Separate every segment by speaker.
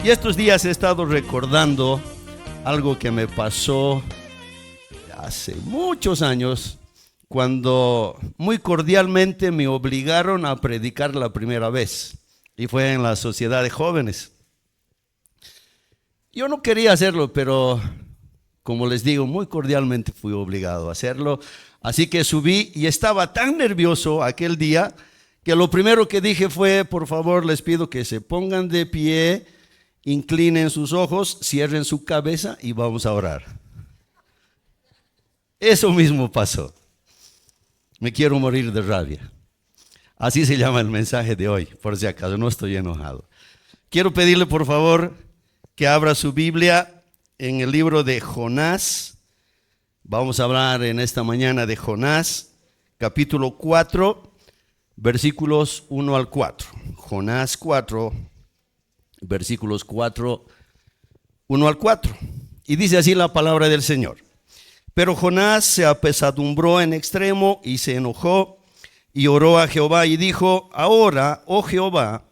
Speaker 1: Y estos días he estado recordando algo que me pasó hace muchos años, cuando muy cordialmente me obligaron a predicar la primera vez, y fue en la sociedad de jóvenes. Yo no quería hacerlo, pero como les digo, muy cordialmente fui obligado a hacerlo. Así que subí y estaba tan nervioso aquel día que lo primero que dije fue: por favor, les pido que se pongan de pie, inclinen sus ojos, cierren su cabeza y vamos a orar. Eso mismo pasó. Me quiero morir de rabia. Así se llama el mensaje de hoy, por si acaso, no estoy enojado. Quiero pedirle por favor que abra su Biblia en el libro de Jonás. Vamos a hablar en esta mañana de Jonás, capítulo 4, versículos 1 al 4. Jonás 4, versículos 4, 1 al 4. Y dice así la palabra del Señor. Pero Jonás se apesadumbró en extremo y se enojó y oró a Jehová y dijo: ahora, oh Jehová,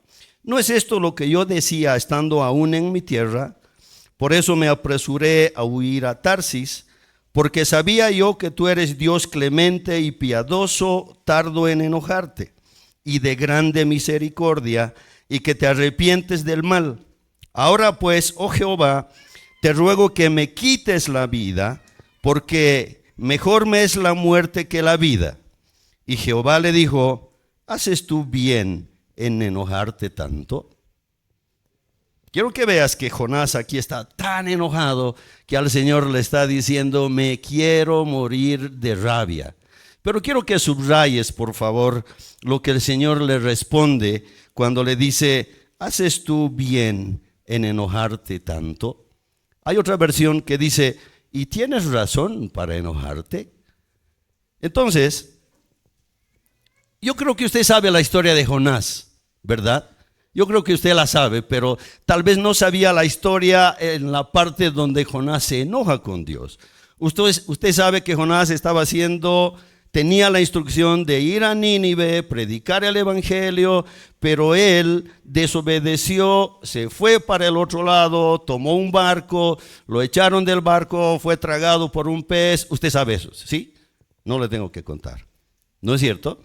Speaker 1: ¿no es esto lo que yo decía estando aún en mi tierra? Por eso me apresuré a huir a Tarsis, porque sabía yo que tú eres Dios clemente y piadoso, tardo en enojarte, y de grande misericordia, y que te arrepientes del mal. Ahora pues, oh Jehová, te ruego que me quites la vida, porque mejor me es la muerte que la vida. Y Jehová le dijo: ¿haces tú bien en enojarte tanto? Quiero que veas que Jonás aquí está tan enojado que al Señor le está diciendo: me quiero morir de rabia. Pero quiero que subrayes, por favor, lo que el Señor le responde cuando le dice: ¿haces tú bien en enojarte tanto? Hay otra versión que dice: ¿y tienes razón para enojarte? Entonces, yo creo que usted sabe la historia de Jonás, ¿verdad? Yo creo que usted la sabe, pero tal vez no sabía la historia en la parte donde Jonás se enoja con Dios. Usted sabe que Jonás tenía la instrucción de ir a Nínive, predicar el evangelio, pero él desobedeció, se fue para el otro lado, tomó un barco, lo echaron del barco, fue tragado por un pez. Usted sabe eso, ¿sí? No le tengo que contar, ¿no es cierto?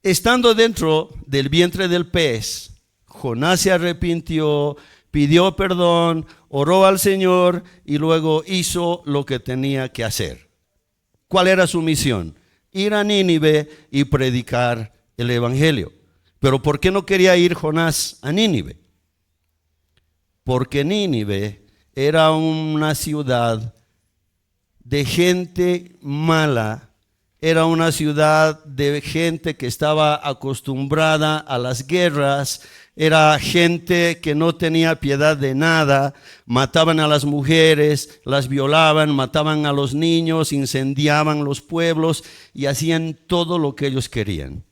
Speaker 1: Estando dentro del vientre del pez, Jonás se arrepintió, pidió perdón, oró al Señor y luego hizo lo que tenía que hacer. ¿Cuál era su misión? Ir a Nínive y predicar el evangelio. Pero ¿por qué no quería ir Jonás a Nínive? Porque Nínive era una ciudad de gente mala. Era una ciudad de gente que estaba acostumbrada a las guerras. Era gente que no tenía piedad de nada. Mataban a las mujeres, las violaban, mataban a los niños, incendiaban los pueblos y hacían todo lo que ellos querían.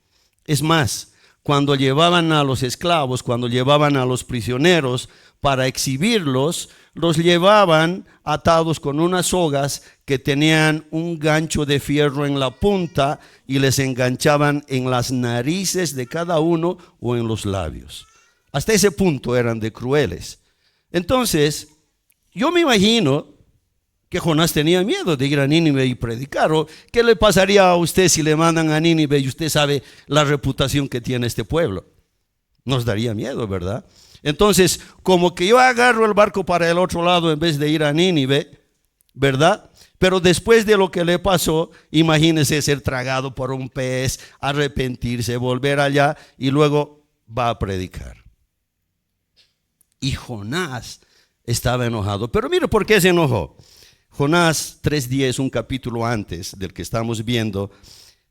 Speaker 1: Es más, cuando llevaban a los esclavos, cuando llevaban a los prisioneros para exhibirlos, los llevaban atados con unas sogas que tenían un gancho de fierro en la punta y les enganchaban en las narices de cada uno o en los labios. Hasta ese punto eran de crueles. Entonces, yo me imagino que Jonás tenía miedo de ir a Nínive y predicar. ¿O qué le pasaría a usted si le mandan a Nínive y usted sabe la reputación que tiene este pueblo? Nos daría miedo, ¿verdad? Entonces, como que yo agarro el barco para el otro lado en vez de ir a Nínive, ¿verdad? Pero después de lo que le pasó, imagínese ser tragado por un pez, arrepentirse, volver allá y luego va a predicar. Y Jonás estaba enojado. Pero mire por qué se enojó. Jonás 3:10, un capítulo antes del que estamos viendo,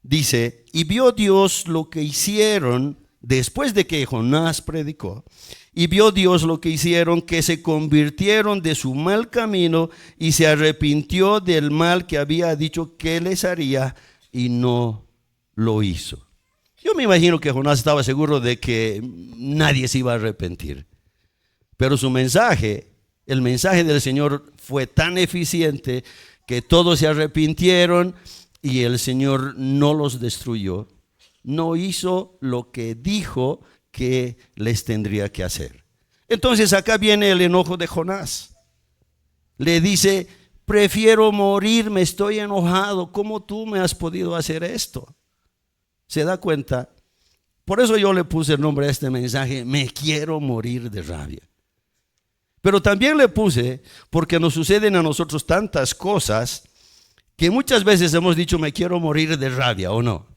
Speaker 1: dice: y vio Dios lo que hicieron después de que Jonás predicó. Y vio Dios lo que hicieron, que se convirtieron de su mal camino y se arrepintió del mal que había dicho que les haría y no lo hizo. Yo me imagino que Jonás estaba seguro de que nadie se iba a arrepentir. Pero su mensaje, el mensaje del Señor fue tan eficiente que todos se arrepintieron y el Señor no los destruyó. No hizo lo que dijo que les tendría que hacer. Entonces acá viene el enojo de Jonás. Le dice, prefiero morir, me estoy enojado. ¿Cómo tú me has podido hacer esto? ¿Se da cuenta? Por eso yo le puse el nombre a este mensaje, me quiero morir de rabia. Pero también le puse, porque nos suceden a nosotros tantas cosas, que muchas veces hemos dicho, me quiero morir de rabia, ¿o no?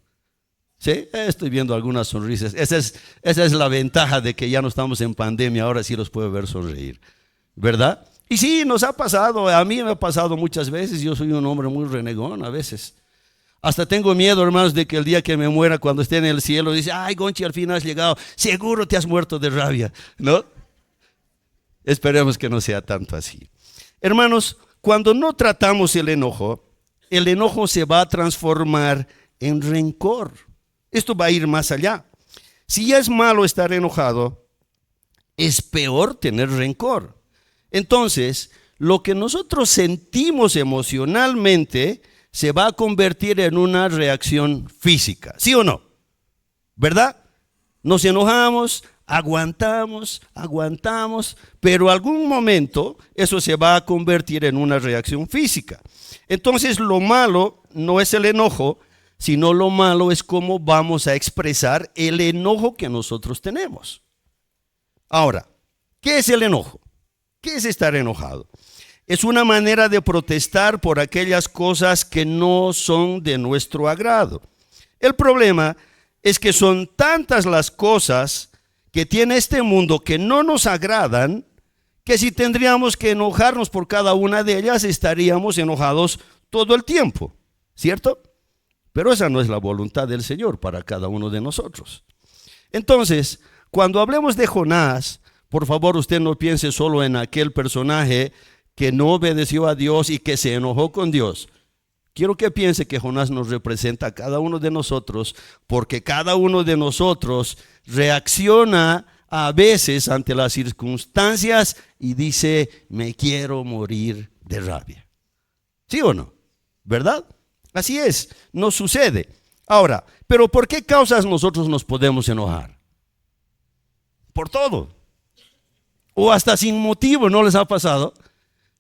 Speaker 1: ¿Sí? Estoy viendo algunas sonrisas. Esa es la ventaja de que ya no estamos en pandemia, ahora sí los puedo ver sonreír, ¿verdad? Y sí, nos ha pasado, a mí me ha pasado muchas veces, yo soy un hombre muy renegón a veces. Hasta tengo miedo, hermanos, de que el día que me muera, cuando esté en el cielo, dice, ay, Gonchi, al fin has llegado, seguro te has muerto de rabia, ¿no? Esperemos que no sea tanto así. Hermanos, cuando no tratamos el enojo se va a transformar en rencor. Esto va a ir más allá. Si ya es malo estar enojado, es peor tener rencor. Entonces, lo que nosotros sentimos emocionalmente se va a convertir en una reacción física. ¿Sí o no? ¿Verdad? Nos enojamos, aguantamos, pero algún momento eso se va a convertir en una reacción física. Entonces, lo malo no es el enojo, sino lo malo es cómo vamos a expresar el enojo que nosotros tenemos. Ahora, ¿qué es el enojo? ¿Qué es estar enojado? Es una manera de protestar por aquellas cosas que no son de nuestro agrado. El problema es que son tantas las cosas que tiene este mundo que no nos agradan, que si tendríamos que enojarnos por cada una de ellas, estaríamos enojados todo el tiempo, ¿cierto? Pero esa no es la voluntad del Señor para cada uno de nosotros. Entonces, cuando hablemos de Jonás, por favor, usted no piense solo en aquel personaje que no obedeció a Dios y que se enojó con Dios. Quiero que piense que Jonás nos representa a cada uno de nosotros, porque cada uno de nosotros reacciona a veces ante las circunstancias y dice, me quiero morir de rabia. ¿Sí o no? ¿Verdad? Así es, nos sucede. Ahora, ¿pero por qué causas nosotros nos podemos enojar? Por todo. O hasta sin motivo, ¿no les ha pasado?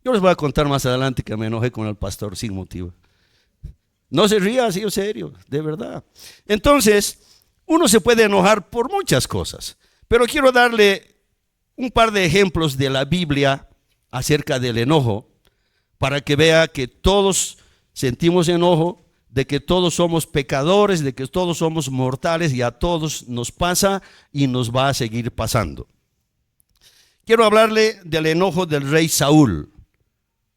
Speaker 1: Yo les voy a contar más adelante que me enojé con el pastor sin motivo. No se ría así en serio, de verdad. Entonces, uno se puede enojar por muchas cosas, pero quiero darle un par de ejemplos de la Biblia acerca del enojo para que vea que todos sentimos enojo, de que todos somos pecadores, de que todos somos mortales y a todos nos pasa y nos va a seguir pasando. Quiero hablarle del enojo del rey Saúl.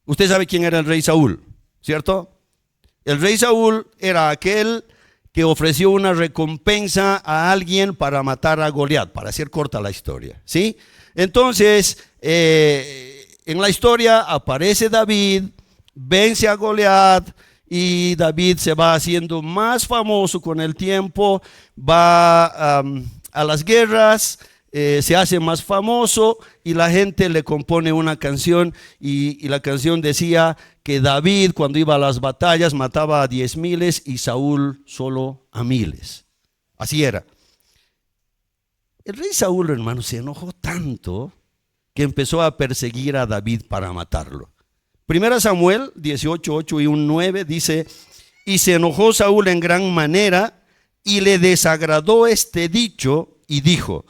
Speaker 1: Usted sabe quién era el rey Saúl, ¿cierto? El rey Saúl era aquel que ofreció una recompensa a alguien para matar a Goliat, para hacer corta la historia, ¿sí? Entonces, en la historia aparece David, vence a Goliat y David se va haciendo más famoso con el tiempo, va a las guerras, se hace más famoso y la gente le compone una canción y la canción decía que David cuando iba a las batallas mataba a 10,000 y Saúl solo a 1,000. Así era. El rey Saúl, hermano, se enojó tanto que empezó a perseguir a David para matarlo. 1 Samuel 18:8 y 9 dice, y se enojó Saúl en gran manera y le desagradó este dicho y dijo,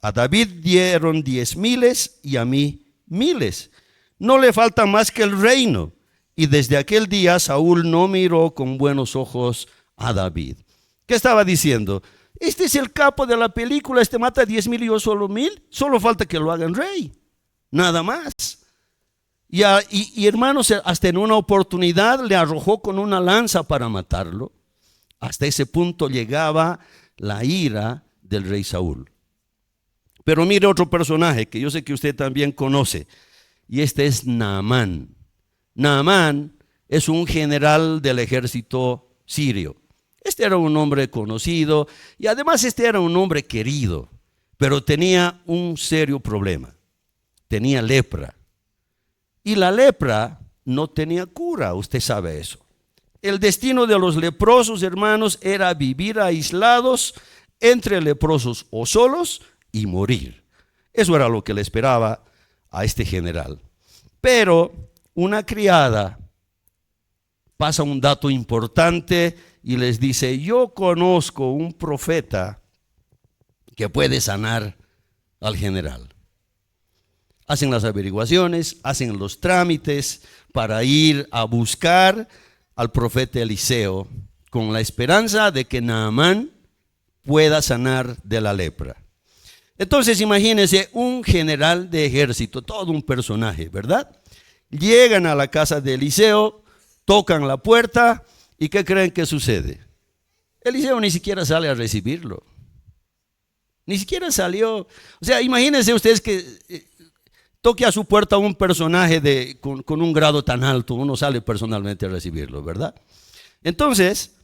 Speaker 1: a David dieron 10,000 y a mí 1,000. No le falta más que el reino. Y desde aquel día Saúl no miró con buenos ojos a David. ¿Qué estaba diciendo? Este es el capo de la película, este mata 10,000 y yo solo 1,000. Solo falta que lo hagan rey. Nada más. Y hermanos, hasta en una oportunidad le arrojó con una lanza para matarlo. Hasta ese punto llegaba la ira del rey Saúl. Pero mire otro personaje que yo sé que usted también conoce, y este es Naamán. Naamán es un general del ejército sirio. Este era un hombre conocido y además este era un hombre querido, pero tenía un serio problema. Tenía lepra. Y la lepra no tenía cura, usted sabe eso. El destino de los leprosos, hermanos, era vivir aislados entre leprosos o solos y morir. Eso era lo que le esperaba a este general. Pero una criada pasa un dato importante y les dice: yo conozco un profeta que puede sanar al general. Hacen las averiguaciones, hacen los trámites para ir a buscar al profeta Eliseo con la esperanza de que Naamán pueda sanar de la lepra. Entonces imagínense un general de ejército, todo un personaje, ¿verdad? Llegan a la casa de Eliseo, tocan la puerta y ¿qué creen que sucede? Eliseo ni siquiera sale a recibirlo. Ni siquiera salió. O sea, imagínense ustedes que toque a su puerta un personaje con un grado tan alto, uno sale personalmente a recibirlo, ¿verdad? Entonces,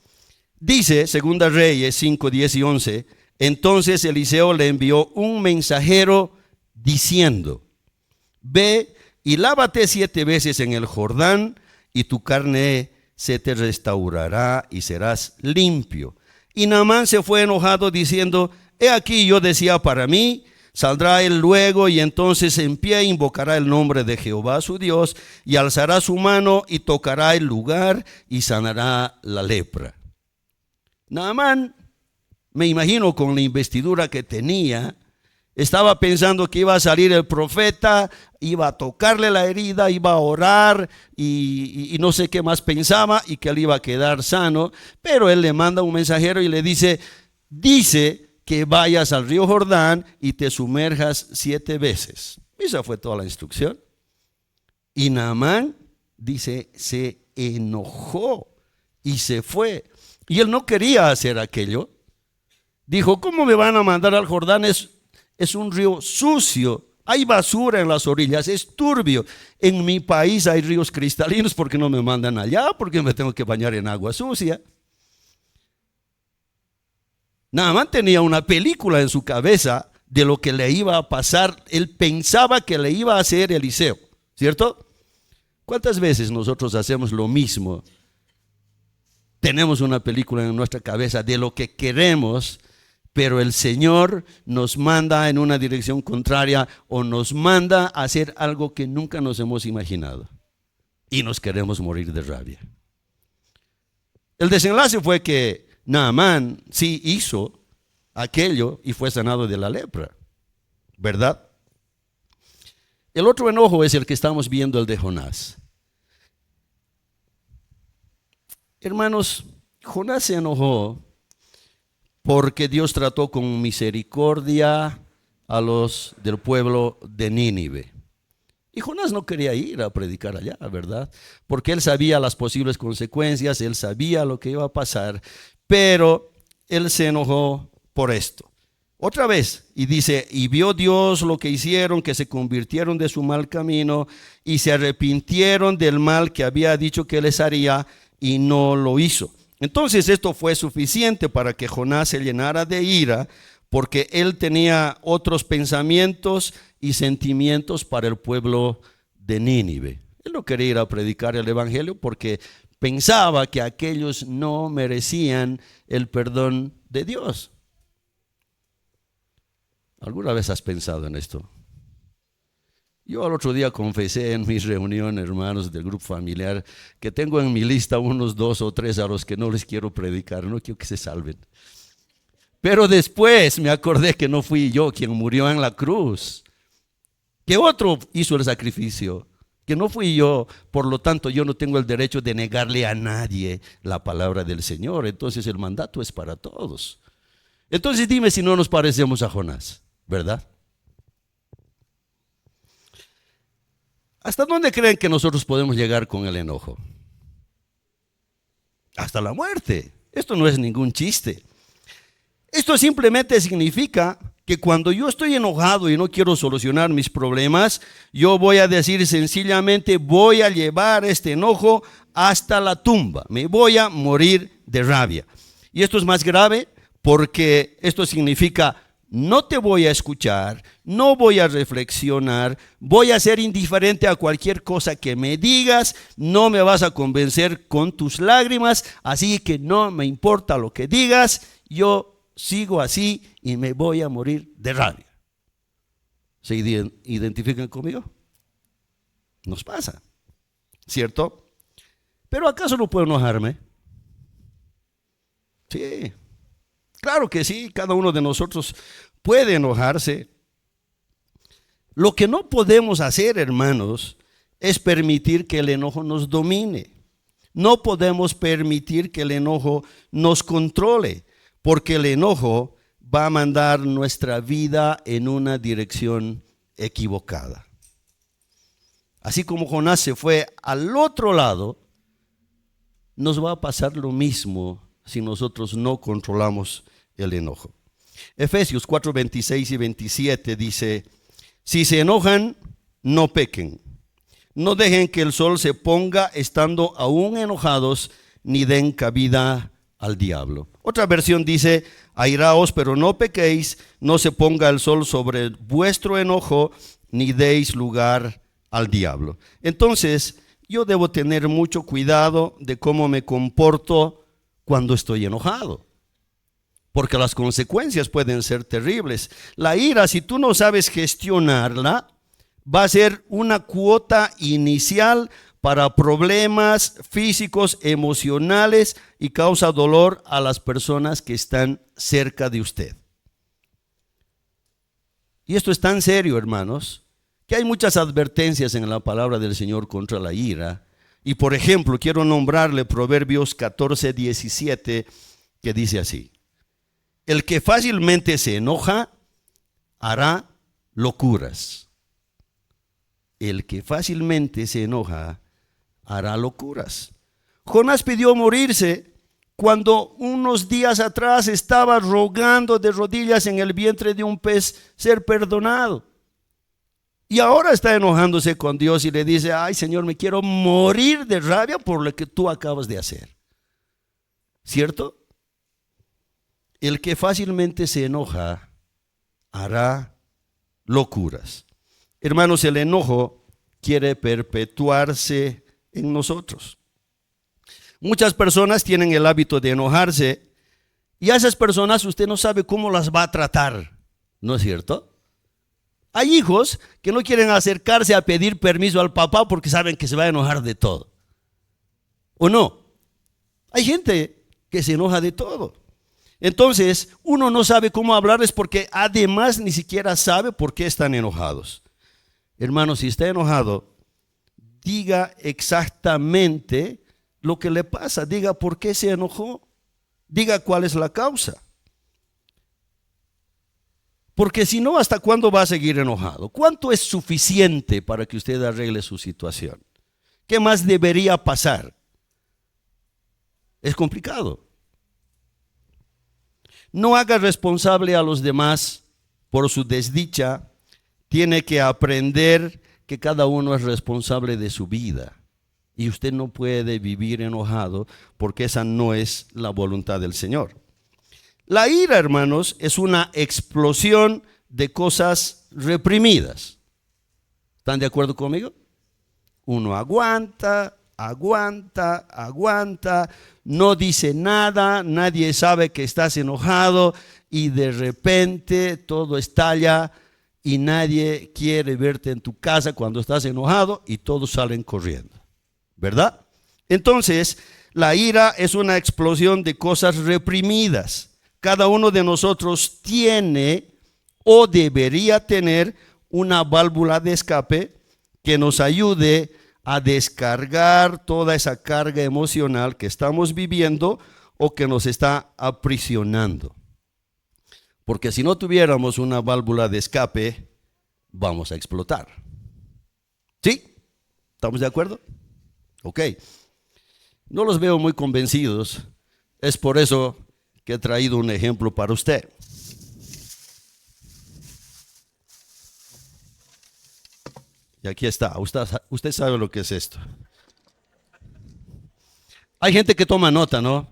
Speaker 1: dice 2 Reyes 5, 10 y 11, entonces Eliseo le envió un mensajero diciendo: ve y lávate 7 veces en el Jordán y tu carne se te restaurará y serás limpio. Y Naamán se fue enojado diciendo: he aquí yo decía para mí, saldrá él luego y entonces en pie invocará el nombre de Jehová su Dios y alzará su mano y tocará el lugar y sanará la lepra. Naamán, me imagino con la investidura que tenía, estaba pensando que iba a salir el profeta, iba a tocarle la herida, iba a orar y no sé qué más pensaba y que él iba a quedar sano. Pero él le manda un mensajero y le dice que vayas al río Jordán y te sumerjas 7 veces. Esa fue toda la instrucción. Y Naamán, dice, se enojó y se fue. Y él no quería hacer aquello. Dijo: ¿cómo me van a mandar al Jordán? Es un río sucio, hay basura en las orillas, es turbio. En mi país hay ríos cristalinos, ¿por qué no me mandan allá? ¿Por qué me tengo que bañar en agua sucia? Naamán tenía una película en su cabeza de lo que le iba a pasar. Él pensaba que le iba a hacer Eliseo, ¿cierto? ¿Cuántas veces nosotros hacemos lo mismo? Tenemos una película en nuestra cabeza de lo que queremos, pero el Señor nos manda en una dirección contraria o nos manda a hacer algo que nunca nos hemos imaginado y nos queremos morir de rabia. El desenlace fue que Naamán sí hizo aquello y fue sanado de la lepra, ¿verdad? El otro enojo es el que estamos viendo, el de Jonás. Hermanos, Jonás se enojó porque Dios trató con misericordia a los del pueblo de Nínive. Y Jonás no quería ir a predicar allá, ¿verdad? Porque él sabía las posibles consecuencias, él sabía lo que iba a pasar, pero él se enojó por esto. Otra vez, y dice: y vio Dios lo que hicieron, que se convirtieron de su mal camino y se arrepintieron del mal que había dicho que les haría y no lo hizo. Entonces esto fue suficiente para que Jonás se llenara de ira, porque él tenía otros pensamientos y sentimientos para el pueblo de Nínive. Él no quería ir a predicar el evangelio porque pensaba que aquellos no merecían el perdón de Dios. ¿Alguna vez has pensado en esto? Yo al otro día confesé en mis reuniones, hermanos del grupo familiar, que tengo en mi lista unos 2 o 3 a los que no les quiero predicar, no quiero que se salven. Pero después me acordé que no fui yo quien murió en la cruz, que otro hizo el sacrificio, que no fui yo. Por lo tanto, yo no tengo el derecho de negarle a nadie la palabra del Señor. Entonces el mandato es para todos. Entonces dime si no nos parecemos a Jonás, ¿verdad? ¿Hasta dónde creen que nosotros podemos llegar con el enojo? Hasta la muerte. Esto no es ningún chiste. Esto simplemente significa que cuando yo estoy enojado y no quiero solucionar mis problemas, yo voy a decir sencillamente: voy a llevar este enojo hasta la tumba. Me voy a morir de rabia. Y esto es más grave porque esto significa: no te voy a escuchar, no voy a reflexionar, voy a ser indiferente a cualquier cosa que me digas, no me vas a convencer con tus lágrimas, así que no me importa lo que digas, yo sigo así y me voy a morir de rabia. ¿Se identifican conmigo? Nos pasa, ¿cierto? Pero ¿acaso no puedo enojarme? Sí, claro que sí, cada uno de nosotros puede enojarse. Lo que no podemos hacer, hermanos, es permitir que el enojo nos domine. No podemos permitir que el enojo nos controle, porque el enojo va a mandar nuestra vida en una dirección equivocada. Así como Jonás se fue al otro lado, nos va a pasar lo mismo si nosotros no controlamos el enojo. Efesios 4, 26 y 27 dice: si se enojan, no pequen. No dejen que el sol se ponga estando aún enojados, ni den cabida al diablo. Otra versión dice: airaos, pero no pequéis, no se ponga el sol sobre vuestro enojo, ni deis lugar al diablo. Entonces, yo debo tener mucho cuidado de cómo me comporto cuando estoy enojado, porque las consecuencias pueden ser terribles. La ira, si tú no sabes gestionarla, va a ser una cuota inicial para problemas físicos, emocionales, y causa dolor a las personas que están cerca de usted. Y esto es tan serio, hermanos, que hay muchas advertencias en la palabra del Señor contra la ira. Y por ejemplo, quiero nombrarle Proverbios 14, 17, que dice así: el que fácilmente se enoja hará locuras. El que fácilmente se enoja hará locuras. Jonás pidió morirse cuando unos días atrás estaba rogando de rodillas en el vientre de un pez ser perdonado. Y ahora está enojándose con Dios y le dice: ay, Señor, me quiero morir de rabia por lo que tú acabas de hacer. ¿Cierto? El que fácilmente se enoja hará locuras. Hermanos, el enojo quiere perpetuarse en nosotros. Muchas personas tienen el hábito de enojarse, y a esas personas usted no sabe cómo las va a tratar, ¿no es cierto? Hay hijos que no quieren acercarse a pedir permiso al papá porque saben que se va a enojar de todo. ¿O no? Hay gente que se enoja de todo. Entonces, uno no sabe cómo hablarles porque además ni siquiera sabe por qué están enojados. Hermano, si está enojado, diga exactamente lo que le pasa. Diga por qué se enojó. Diga cuál es la causa. Porque si no, ¿hasta cuándo va a seguir enojado? ¿Cuánto es suficiente para que usted arregle su situación? ¿Qué más debería pasar? Es complicado. No haga responsable a los demás por su desdicha. Tiene que aprender que cada uno es responsable de su vida. Y usted no puede vivir enojado porque esa no es la voluntad del Señor. La ira, hermanos, es una explosión de cosas reprimidas. ¿Están de acuerdo conmigo? Uno aguanta, no dice nada, nadie sabe que estás enojado y de repente todo estalla y nadie quiere verte en tu casa cuando estás enojado y todos salen corriendo, ¿verdad? Entonces, la ira es una explosión de cosas reprimidas. Cada uno de nosotros tiene o debería tener una válvula de escape que nos ayude a descargar toda esa carga emocional que estamos viviendo o que nos está aprisionando. Porque si no tuviéramos una válvula de escape, vamos a explotar. ¿Sí? ¿Estamos de acuerdo? Ok. No los veo muy convencidos. Es por eso que he traído un ejemplo para usted. Y aquí está. Usted sabe lo que es esto. Hay gente que toma nota, ¿no?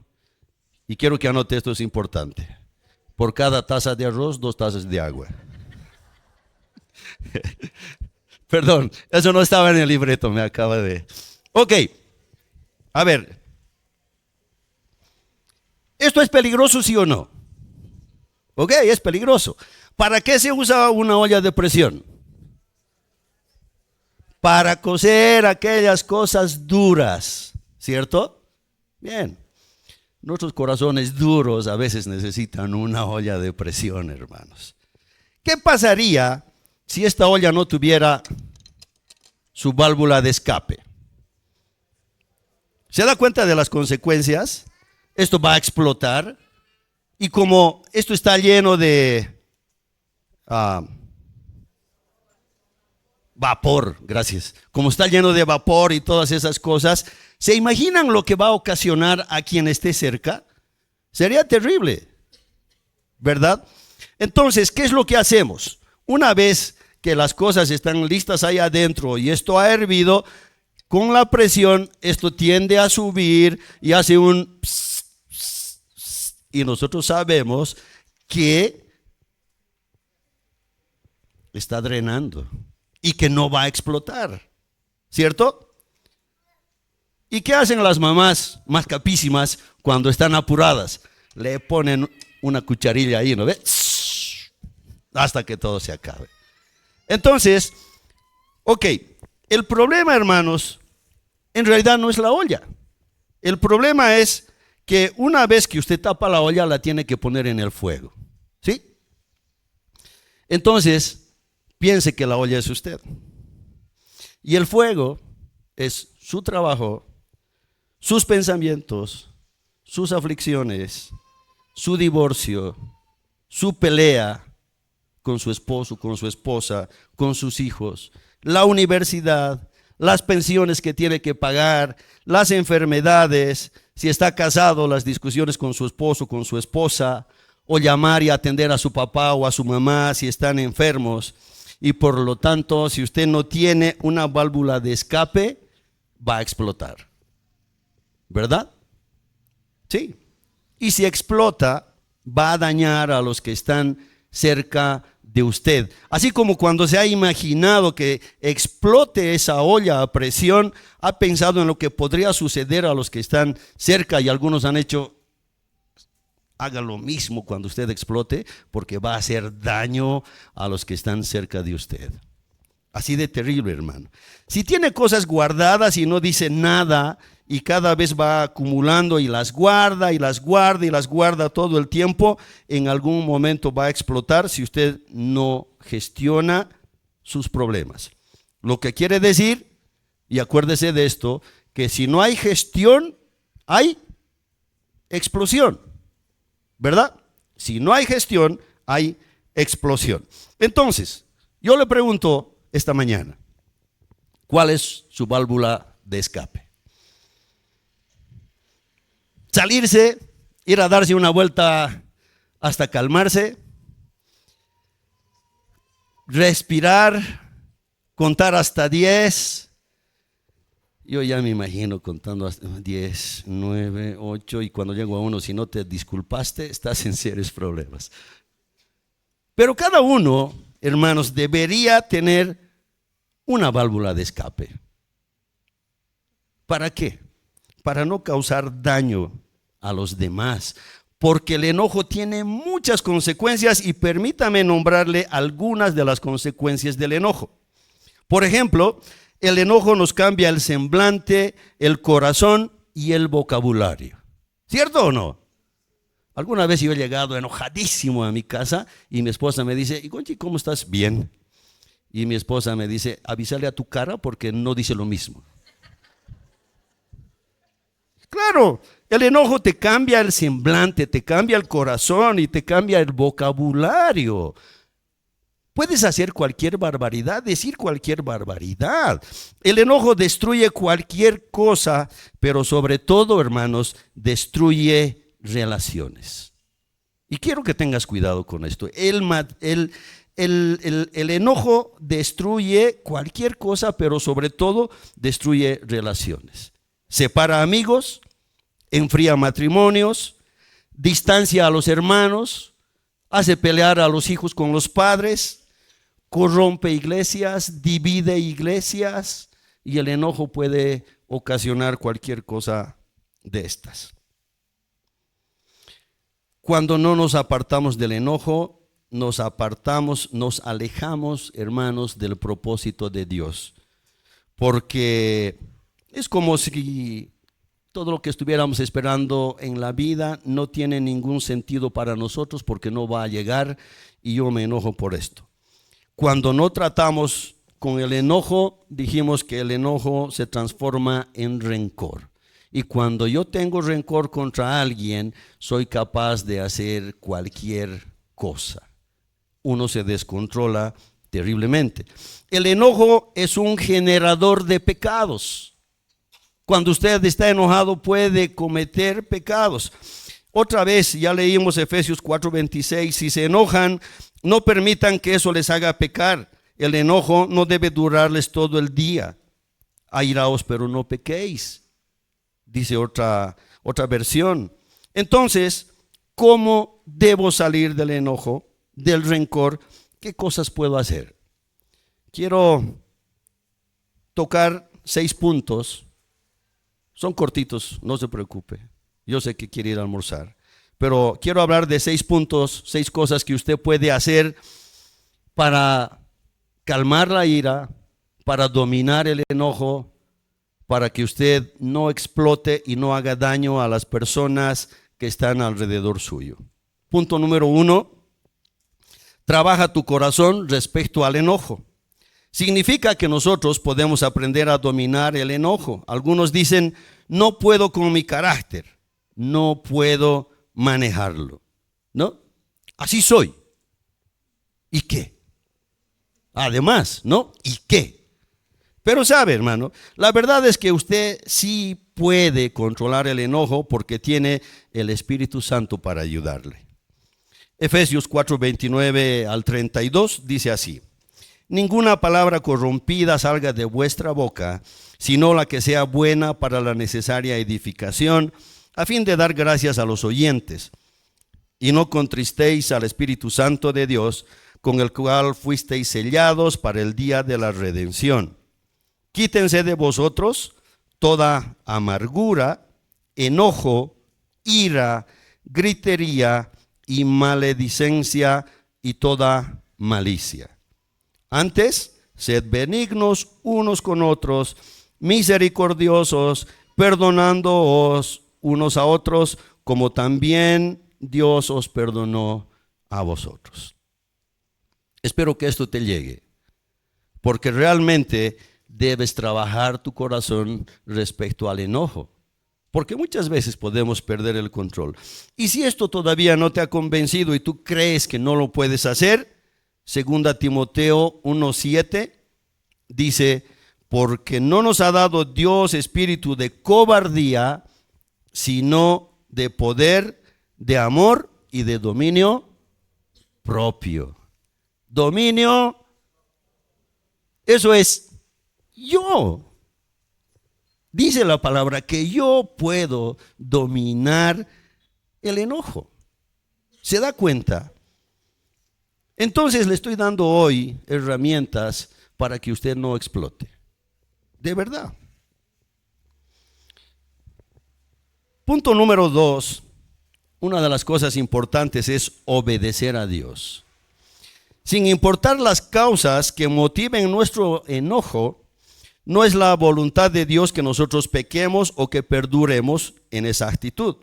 Speaker 1: Y quiero que anote, esto es importante. Por cada taza de arroz, 2 tazas de agua. Perdón, eso no estaba en el libreto, me acaba de... Ok, a ver. ¿Esto es peligroso, sí o no? Ok, es peligroso. ¿Para qué se usa una olla de presión? para cocer aquellas cosas duras, ¿cierto? Bien, nuestros corazones duros a veces necesitan una olla de presión, hermanos. ¿Qué pasaría si esta olla no tuviera su válvula de escape? ¿Se da cuenta de las consecuencias? Esto va a explotar. Y como esto está lleno de vapor, gracias. Como está lleno de vapor y todas esas cosas, ¿se imaginan lo que va a ocasionar a quien esté cerca? Sería terrible, ¿verdad? Entonces, ¿qué es lo que hacemos? Una vez que las cosas están listas ahí adentro y esto ha hervido, con la presión esto tiende a subir y hace un pss, pss, pss, y nosotros sabemos que está drenando y que no va a explotar, ¿cierto? ¿Y qué hacen las mamás más capísimas cuando están apuradas? Le ponen una cucharilla ahí, ¿no ve? Hasta que todo se acabe. Entonces, ok, el problema, hermanos, en realidad no es la olla. El problema es que una vez que usted tapa la olla, la tiene que poner en el fuego, ¿sí? Entonces, piense que la olla es usted. Y el fuego es su trabajo, sus pensamientos, sus aflicciones, su divorcio, su pelea con su esposo, con su esposa, con sus hijos, la universidad, las pensiones que tiene que pagar, las enfermedades, si está casado, las discusiones con su esposo, con su esposa, o llamar y atender a su papá o a su mamá si están enfermos. Y por lo tanto, si usted no tiene una válvula de escape, va a explotar. ¿Verdad? Sí. Y si explota, va a dañar a los que están cerca de usted. Así como cuando se ha imaginado que explote esa olla a presión, ha pensado en lo que podría suceder a los que están cerca y algunos han hecho, haga lo mismo cuando usted explote porque va a hacer daño a los que están cerca de usted. Así de terrible, hermano. Si tiene cosas guardadas y no dice nada y cada vez va acumulando y las guarda y las guarda y las guarda todo el tiempo, en algún momento va a explotar si usted no gestiona sus problemas. Lo que quiere decir, y acuérdese de esto, que si no hay gestión, hay explosión, ¿verdad? Si no hay gestión, hay explosión. Entonces, yo le pregunto esta mañana, ¿cuál es su válvula de escape? Salirse, ir a darse una vuelta hasta calmarse, respirar, contar hasta 10. Yo ya me imagino contando hasta 10, 9, 8 y cuando llego a 1, si no te disculpaste, estás en serios problemas. Pero cada uno, hermanos, debería tener una válvula de escape. ¿Para qué? Para no causar daño a los demás, porque el enojo tiene muchas consecuencias y permítame nombrarle algunas de las consecuencias del enojo. Por ejemplo, el enojo nos cambia el semblante, el corazón y el vocabulario. ¿Cierto o no? Alguna vez yo he llegado enojadísimo a mi casa y mi esposa me dice, ¿y Conchi, cómo estás? Bien. Y mi esposa me dice, avísale a tu cara porque no dice lo mismo. Claro, el enojo te cambia el semblante, te cambia el corazón y te cambia el vocabulario. Puedes hacer cualquier barbaridad, decir cualquier barbaridad. El enojo destruye cualquier cosa, pero sobre todo, hermanos, destruye relaciones. Y quiero que tengas cuidado con esto. El enojo destruye cualquier cosa, pero sobre todo destruye relaciones. Separa amigos, enfría matrimonios, distancia a los hermanos, hace pelear a los hijos con los padres, corrompe iglesias, divide iglesias y el enojo puede ocasionar cualquier cosa de estas. Cuando no nos apartamos del enojo, nos alejamos, hermanos, del propósito de Dios. porque es como si todo lo que estuviéramos esperando en la vida no tiene ningún sentido para nosotros porque no va a llegar y yo me enojo por esto. Cuando no tratamos con el enojo, dijimos que el enojo se transforma en rencor. Y cuando yo tengo rencor contra alguien, soy capaz de hacer cualquier cosa. Uno se descontrola terriblemente. El enojo es un generador de pecados. Cuando usted está enojado puede cometer pecados. Otra vez, ya leímos Efesios 4:26, si se enojan, no permitan que eso les haga pecar. El enojo no debe durarles todo el día. Airaos, pero no pequéis, dice otra versión. Entonces, ¿cómo debo salir del enojo, del rencor? ¿Qué cosas puedo hacer? Quiero tocar 6 puntos. Son cortitos, no se preocupe. Yo sé que quiere ir a almorzar, pero quiero hablar de 6 puntos, 6 cosas que usted puede hacer para calmar la ira, para dominar el enojo, para que usted no explote y no haga daño a las personas que están alrededor suyo. Punto número 1, trabaja tu corazón respecto al enojo. Significa que nosotros podemos aprender a dominar el enojo. Algunos dicen, no puedo con mi carácter, no puedo manejarlo, ¿no? Así soy. ¿Y qué? Además, ¿no? ¿Y qué? Pero sabe, hermano, la verdad es que usted sí puede controlar el enojo porque tiene el Espíritu Santo para ayudarle. Efesios 4:29 al 32 dice así: ninguna palabra corrompida salga de vuestra boca, sino la que sea buena para la necesaria edificación, a fin de dar gracias a los oyentes. Y no contristéis al Espíritu Santo de Dios, con el cual fuisteis sellados para el día de la redención. Quítense de vosotros toda amargura, enojo, ira, gritería y maledicencia y toda malicia. Antes, sed benignos unos con otros, misericordiosos, perdonándoos unos a otros, como también Dios os perdonó a vosotros. Espero que esto te llegue, porque realmente debes trabajar tu corazón respecto al enojo, porque muchas veces podemos perder el control. Y si esto todavía no te ha convencido y tú crees que no lo puedes hacer, 2 Timoteo 1:7 dice, porque no nos ha dado Dios espíritu de cobardía, sino de poder, de amor y de dominio propio. Dominio, eso es yo. Dice la palabra que yo puedo dominar el enojo. ¿Se da cuenta? Entonces le estoy dando hoy herramientas para que usted no explote. De verdad. Punto número 2. Una de las cosas importantes es obedecer a Dios. Sin importar las causas que motiven nuestro enojo, no es la voluntad de Dios que nosotros pequemos o que perduremos en esa actitud.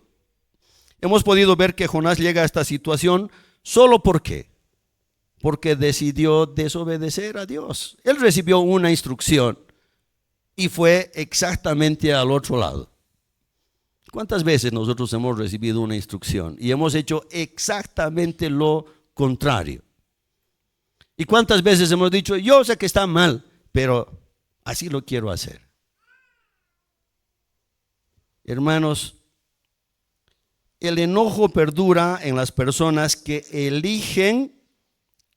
Speaker 1: Hemos podido ver que Jonás llega a esta situación solo porque decidió desobedecer a Dios. Él recibió una instrucción y fue exactamente al otro lado. ¿Cuántas veces nosotros hemos recibido una instrucción y hemos hecho exactamente lo contrario? ¿Y cuántas veces hemos dicho, yo sé que está mal, pero así lo quiero hacer? Hermanos, el enojo perdura en las personas que eligen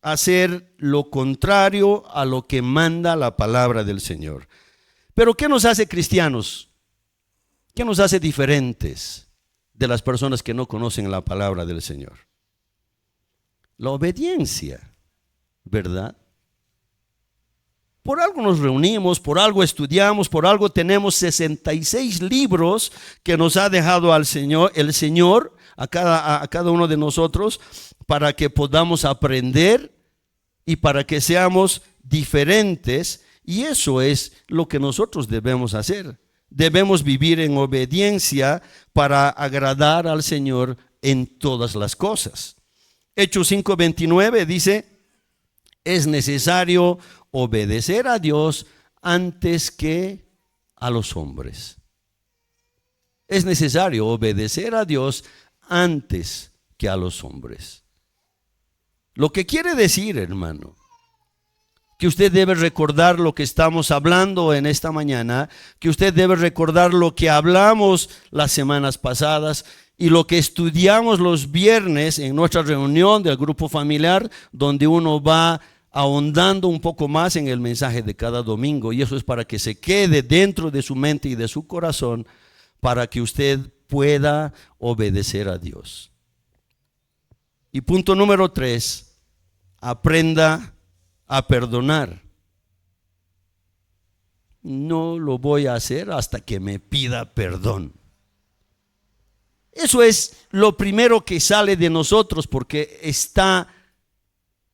Speaker 1: hacer lo contrario a lo que manda la palabra del Señor. Pero ¿qué nos hace cristianos? ¿Qué nos hace diferentes de las personas que no conocen la palabra del Señor? La obediencia, ¿verdad? Por algo nos reunimos, por algo estudiamos, por algo tenemos 66 libros que nos ha dejado el Señor a cada uno de nosotros para que podamos aprender y para que seamos diferentes Y eso es lo que nosotros debemos hacer. Debemos vivir en obediencia para agradar al Señor en todas las cosas. Hechos 5:29 dice, es necesario obedecer a Dios antes que a los hombres. Es necesario obedecer a Dios antes que a los hombres. Lo que quiere decir, hermano, que usted debe recordar lo que estamos hablando en esta mañana, que usted debe recordar lo que hablamos las semanas pasadas y lo que estudiamos los viernes en nuestra reunión del grupo familiar, donde uno va ahondando un poco más en el mensaje de cada domingo, y eso es para que se quede dentro de su mente y de su corazón, para que usted pueda obedecer a Dios. Y punto número 3, aprenda a perdonar. No lo voy a hacer hasta que me pida perdón. Eso es lo primero que sale de nosotros, porque está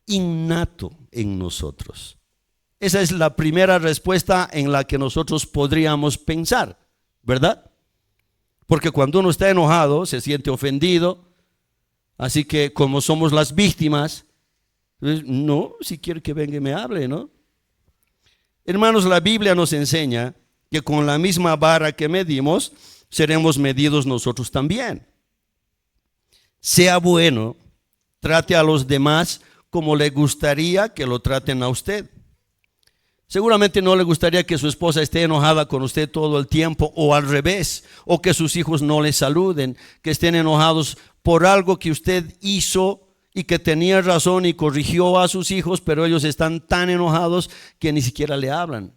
Speaker 1: innato en nosotros. Esa es la primera respuesta en la que nosotros podríamos pensar, ¿verdad? Porque cuando uno está enojado, se siente ofendido. Así que como somos las víctimas, no, si quiere que venga y me hable, ¿no? Hermanos, la Biblia nos enseña que con la misma vara que medimos, seremos medidos nosotros también. Sea bueno, trate a los demás como le gustaría que lo traten a usted. Seguramente no le gustaría que su esposa esté enojada con usted todo el tiempo, o al revés, o que sus hijos no le saluden, que estén enojados por algo que usted hizo y que tenía razón y corrigió a sus hijos, pero ellos están tan enojados que ni siquiera le hablan.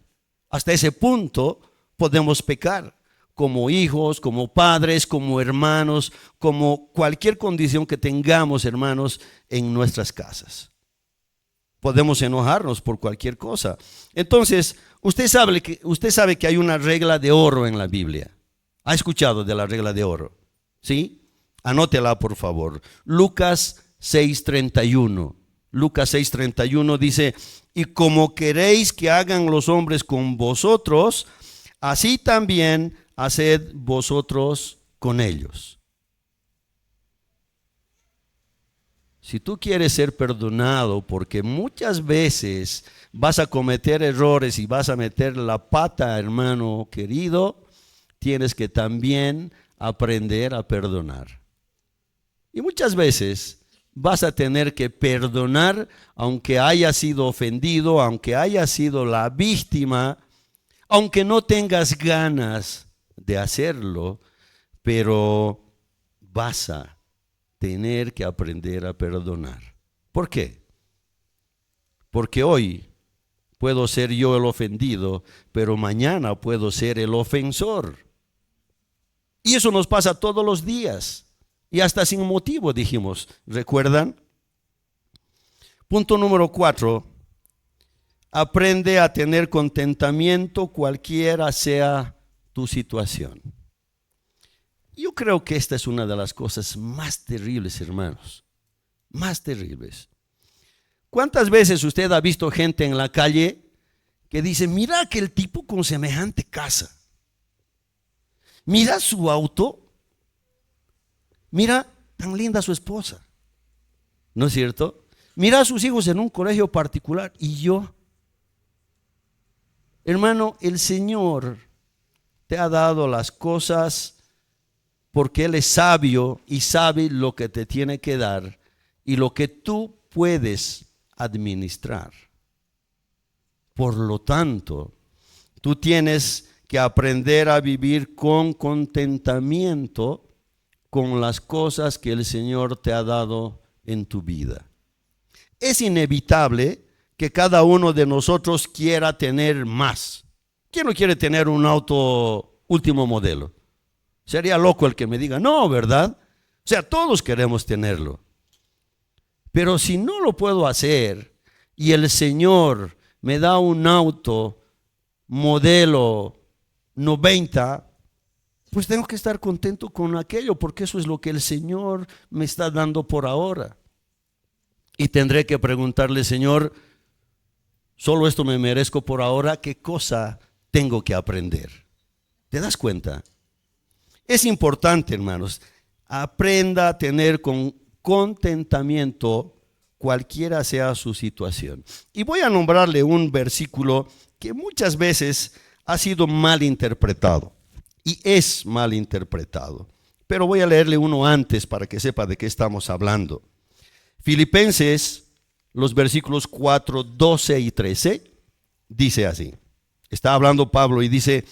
Speaker 1: Hasta ese punto podemos pecar como hijos, como padres, como hermanos, como cualquier condición que tengamos, hermanos, en nuestras casas. Podemos enojarnos por cualquier cosa. Entonces, usted sabe que hay una regla de oro en la Biblia. ¿Ha escuchado de la regla de oro? ¿Sí? Anótela, por favor. Lucas 6:31. Lucas 6:31 dice, y como queréis que hagan los hombres con vosotros, así también haced vosotros con ellos. Si tú quieres ser perdonado, porque muchas veces vas a cometer errores y vas a meter la pata, hermano querido, tienes que también aprender a perdonar. Y muchas veces vas a tener que perdonar aunque haya sido ofendido, aunque haya sido la víctima, aunque no tengas ganas de hacerlo, pero vas a tener que aprender a perdonar. ¿Por qué? Porque hoy puedo ser yo el ofendido, pero mañana puedo ser el ofensor. Y eso nos pasa todos los días. Y hasta sin motivo, dijimos. ¿Recuerdan? Punto número 4. Aprende a tener contentamiento cualquiera sea tu situación. Yo creo que esta es una de las cosas más terribles, hermanos. Más terribles. ¿Cuántas veces usted ha visto gente en la calle que dice, mira aquel tipo con semejante casa? Mira su auto. Mira tan linda su esposa. ¿No es cierto? Mira a sus hijos en un colegio particular. Y yo, hermano, el Señor te ha dado las cosas porque Él es sabio y sabe lo que te tiene que dar y lo que tú puedes administrar. Por lo tanto, tú tienes que aprender a vivir con contentamiento con las cosas que el Señor te ha dado en tu vida. Es inevitable que cada uno de nosotros quiera tener más. ¿Quién no quiere tener un auto último modelo? Sería loco el que me diga, no, ¿verdad? O sea, todos queremos tenerlo. Pero si no lo puedo hacer y el Señor me da un auto modelo 90, pues tengo que estar contento con aquello, porque eso es lo que el Señor me está dando por ahora. Y tendré que preguntarle, Señor, Solo esto me merezco por ahora, ¿qué cosa tengo que aprender? ¿Te das cuenta? Es importante, hermanos, aprenda a tener con contentamiento cualquiera sea su situación. Y voy a nombrarle un versículo que muchas veces ha sido mal interpretado y es mal interpretado. Pero voy a leerle uno antes para que sepa de qué estamos hablando. Filipenses, los versículos 4, 12 y 13, dice así. Está hablando Pablo y dice: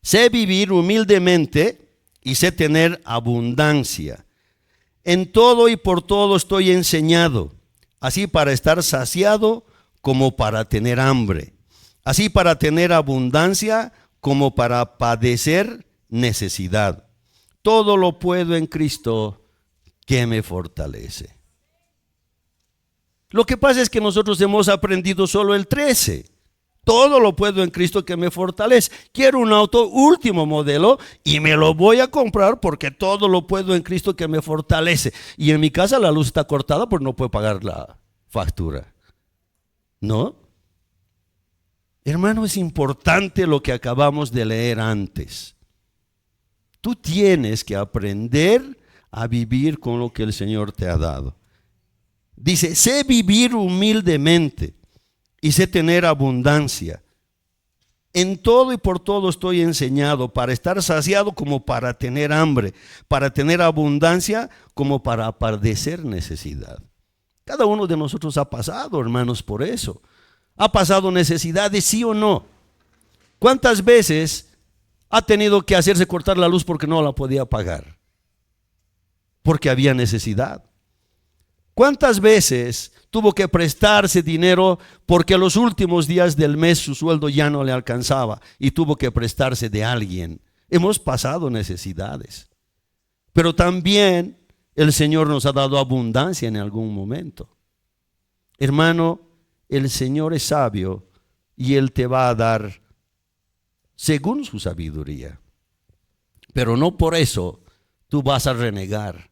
Speaker 1: sé vivir humildemente y sé tener abundancia. En todo y por todo estoy enseñado, así para estar saciado como para tener hambre, así para tener abundancia como para padecer necesidad. Todo lo puedo en Cristo que me fortalece. Lo que pasa es que nosotros hemos aprendido solo el 13. Todo lo puedo en Cristo que me fortalece. Quiero un auto último modelo y me lo voy a comprar porque todo lo puedo en Cristo que me fortalece. Y en mi casa la luz está cortada porque no puedo pagar la factura. ¿No? Hermano, es importante lo que acabamos de leer antes. Tú tienes que aprender a vivir con lo que el Señor te ha dado. Dice, sé vivir humildemente y sé tener abundancia. En todo y por todo estoy enseñado, para estar saciado como para tener hambre, para tener abundancia como para padecer necesidad. Cada uno de nosotros ha pasado, hermanos, por eso. ¿Ha pasado necesidades, sí o no? ¿Cuántas veces ha tenido que hacerse cortar la luz porque no la podía pagar? Porque había necesidad. ¿Cuántas veces tuvo que prestarse dinero porque los últimos días del mes su sueldo ya no le alcanzaba y tuvo que prestarse de alguien? Hemos pasado necesidades. Pero también el Señor nos ha dado abundancia en algún momento. Hermano, el Señor es sabio y Él te va a dar según su sabiduría. Pero no por eso tú vas a renegar.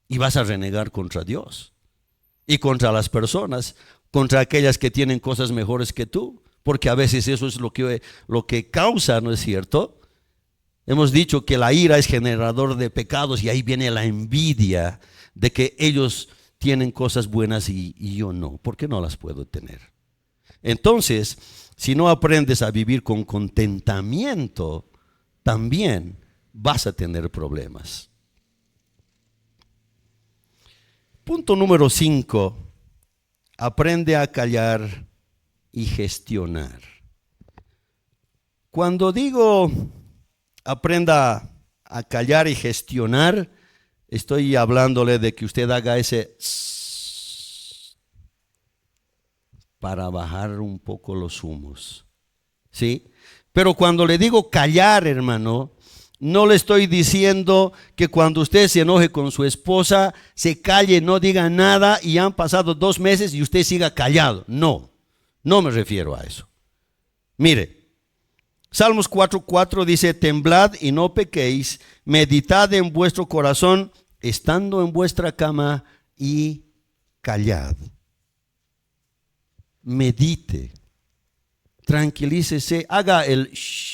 Speaker 1: Y vas a renegar contra Dios y contra las personas, contra aquellas que tienen cosas mejores que tú, porque a veces eso es lo que causa, ¿no es cierto? Hemos dicho que la ira es generador de pecados y ahí viene la envidia de que ellos tienen cosas buenas y yo no. ¿Por qué no las puedo tener? Entonces, si no aprendes a vivir con contentamiento, también vas a tener problemas. Punto número 5, aprende a callar y gestionar. Cuando digo aprenda a callar y gestionar, estoy hablándole de que usted haga ese para bajar un poco los humos, ¿sí? Pero cuando le digo callar, hermano, no le estoy diciendo que cuando usted se enoje con su esposa, se calle, no diga nada y han pasado 2 meses y usted siga callado. No, no me refiero a eso. Mire, Salmos 4:4 dice, temblad y no pequéis, meditad en vuestro corazón, estando en vuestra cama y callad. Medite, tranquilícese, haga el shh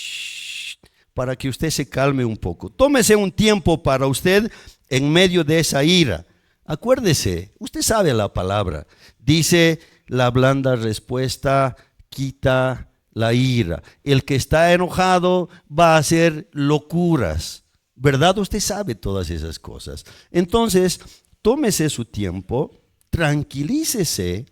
Speaker 1: para que usted se calme un poco. Tómese un tiempo para usted en medio de esa ira. Acuérdese, usted sabe la palabra. Dice, la blanda respuesta quita la ira. El que está enojado va a hacer locuras. ¿Verdad? Usted sabe todas esas cosas. Entonces, tómese su tiempo, tranquilícese.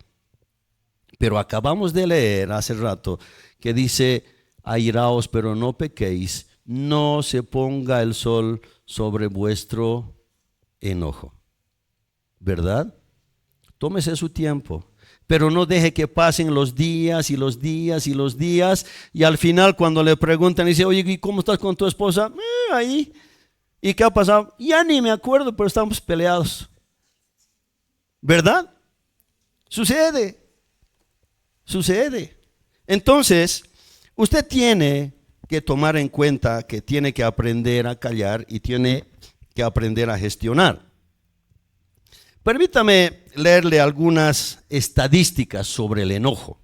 Speaker 1: Pero acabamos de leer hace rato que dice, airaos pero no pequéis, no se ponga el sol sobre vuestro enojo. ¿Verdad? Tómese su tiempo, pero no deje que pasen los días y los días y los días y al final cuando le preguntan dice, oye, ¿y cómo estás con tu esposa? Ahí. ¿Y qué ha pasado? Ya ni me acuerdo, pero estamos peleados. ¿Verdad? Sucede. Entonces, usted tiene que tomar en cuenta que tiene que aprender a callar y tiene que aprender a gestionar. Permítame leerle algunas estadísticas sobre el enojo.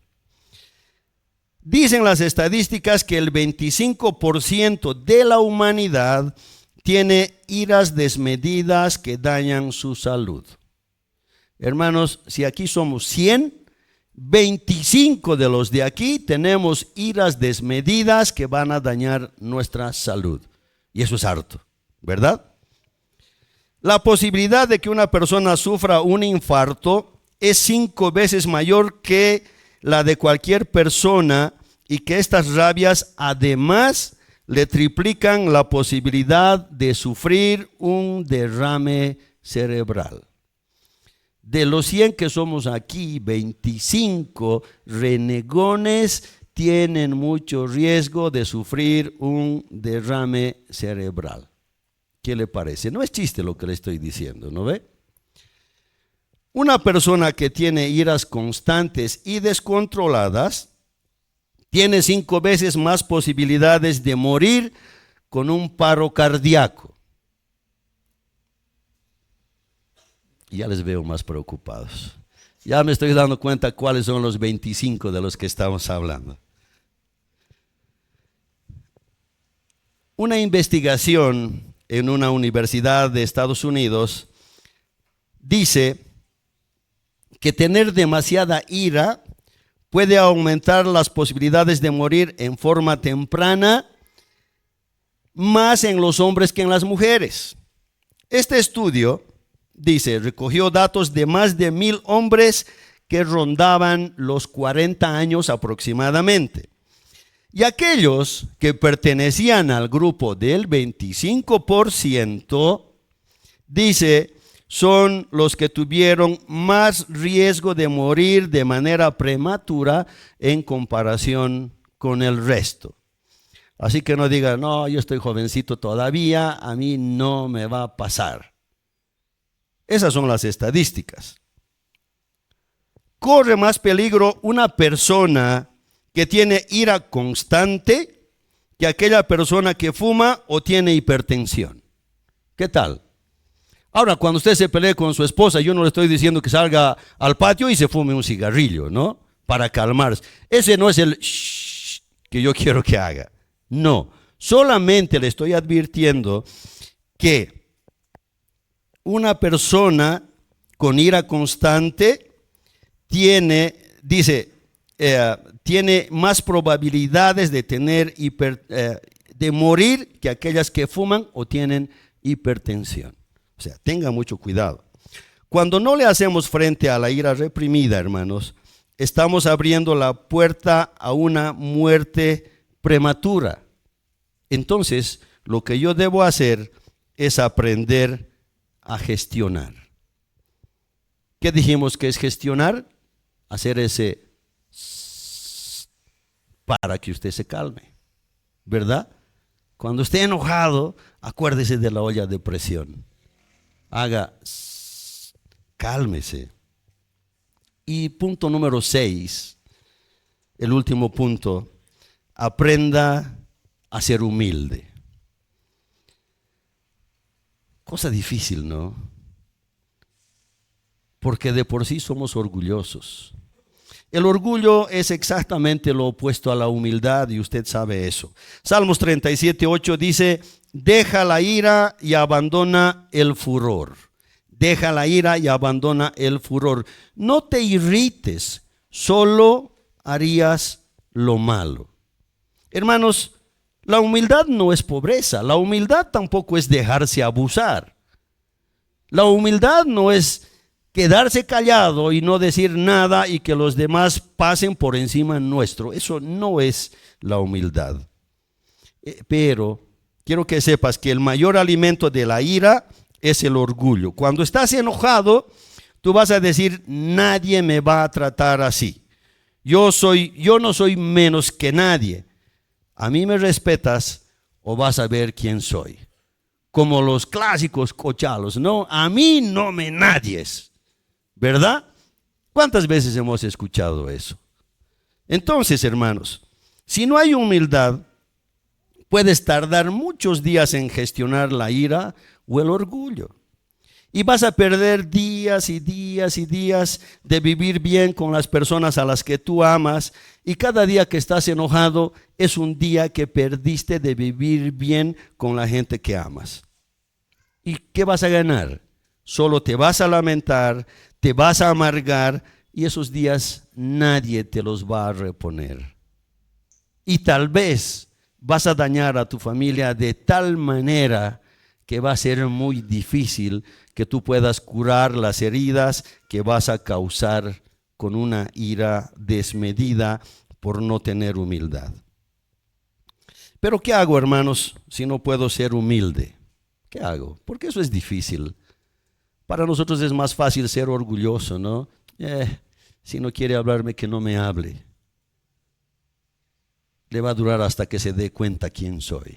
Speaker 1: Dicen las estadísticas que el 25% de la humanidad tiene iras desmedidas que dañan su salud. Hermanos, si aquí somos 100, 25 de los de aquí tenemos iras desmedidas que van a dañar nuestra salud. Y eso es harto, ¿verdad? La posibilidad de que una persona sufra un infarto es 5 veces mayor que la de cualquier persona, y que estas rabias además le triplican la posibilidad de sufrir un derrame cerebral. De los 100 que somos aquí, 25 renegones tienen mucho riesgo de sufrir un derrame cerebral. ¿Qué le parece? No es chiste lo que le estoy diciendo, ¿no ve? Una persona que tiene iras constantes y descontroladas tiene 5 veces más posibilidades de morir con un paro cardíaco. Y ya les veo más preocupados. Ya me estoy dando cuenta cuáles son los 25 de los que estamos hablando. Una investigación en una universidad de Estados Unidos dice que tener demasiada ira puede aumentar las posibilidades de morir en forma temprana, más en los hombres que en las mujeres. Este estudio, dice, recogió datos de más de 1,000 hombres que rondaban los 40 años aproximadamente. Y aquellos que pertenecían al grupo del 25%, dice, son los que tuvieron más riesgo de morir de manera prematura en comparación con el resto. Así que no digan, no, yo estoy jovencito todavía, a mí no me va a pasar. Esas son las estadísticas. Corre más peligro una persona que tiene ira constante que aquella persona que fuma o tiene hipertensión. ¿Qué tal? Ahora, cuando usted se pelee con su esposa, yo no le estoy diciendo que salga al patio y se fume un cigarrillo, ¿no? Para calmarse. Ese no es el shh que yo quiero que haga. No, solamente le estoy advirtiendo que una persona con ira constante tiene más probabilidades de tener de morir que aquellas que fuman o tienen hipertensión. O sea, tenga mucho cuidado. Cuando no le hacemos frente a la ira reprimida, hermanos, estamos abriendo la puerta a una muerte prematura. Entonces, lo que yo debo hacer es aprender a gestionar. ¿Qué dijimos que es gestionar? Hacer ese para que usted se calme, ¿verdad? Cuando esté enojado, acuérdese de la olla de presión. Haga, cálmese. Y punto número 6, el último punto, aprenda a ser humilde. Cosa difícil, ¿no? Porque de por sí somos orgullosos. El orgullo es exactamente lo opuesto a la humildad y usted sabe eso. Salmos 37:8 dice, deja la ira y abandona el furor. Deja la ira y abandona el furor. No te irrites, solo harías lo malo. Hermanos, la humildad no es pobreza. La humildad tampoco es dejarse abusar. La humildad no es quedarse callado y no decir nada y que los demás pasen por encima nuestro. Eso no es la humildad. Pero quiero que sepas que el mayor alimento de la ira es el orgullo. Cuando estás enojado, tú vas a decir, nadie me va a tratar así. Yo no soy menos que nadie. A mí me respetas o vas a ver quién soy. Como los clásicos cochalos, ¿no? A mí no me nadies. ¿Verdad? ¿Cuántas veces hemos escuchado eso? Entonces, hermanos, si no hay humildad, puedes tardar muchos días en gestionar la ira o el orgullo. Y vas a perder días y días y días de vivir bien con las personas a las que tú amas. Y cada día que estás enojado es un día que perdiste de vivir bien con la gente que amas. ¿Y qué vas a ganar? Solo te vas a lamentar, te vas a amargar y esos días nadie te los va a reponer. Y tal vez vas a dañar a tu familia de tal manera que va a ser muy difícil que tú puedas curar las heridas que vas a causar con una ira desmedida por no tener humildad. Pero ¿qué hago, hermanos, si no puedo ser humilde? ¿Qué hago? Porque eso es difícil. Para nosotros es más fácil ser orgulloso, ¿no? Si no quiere hablarme, que no me hable. Le va a durar hasta que se dé cuenta quién soy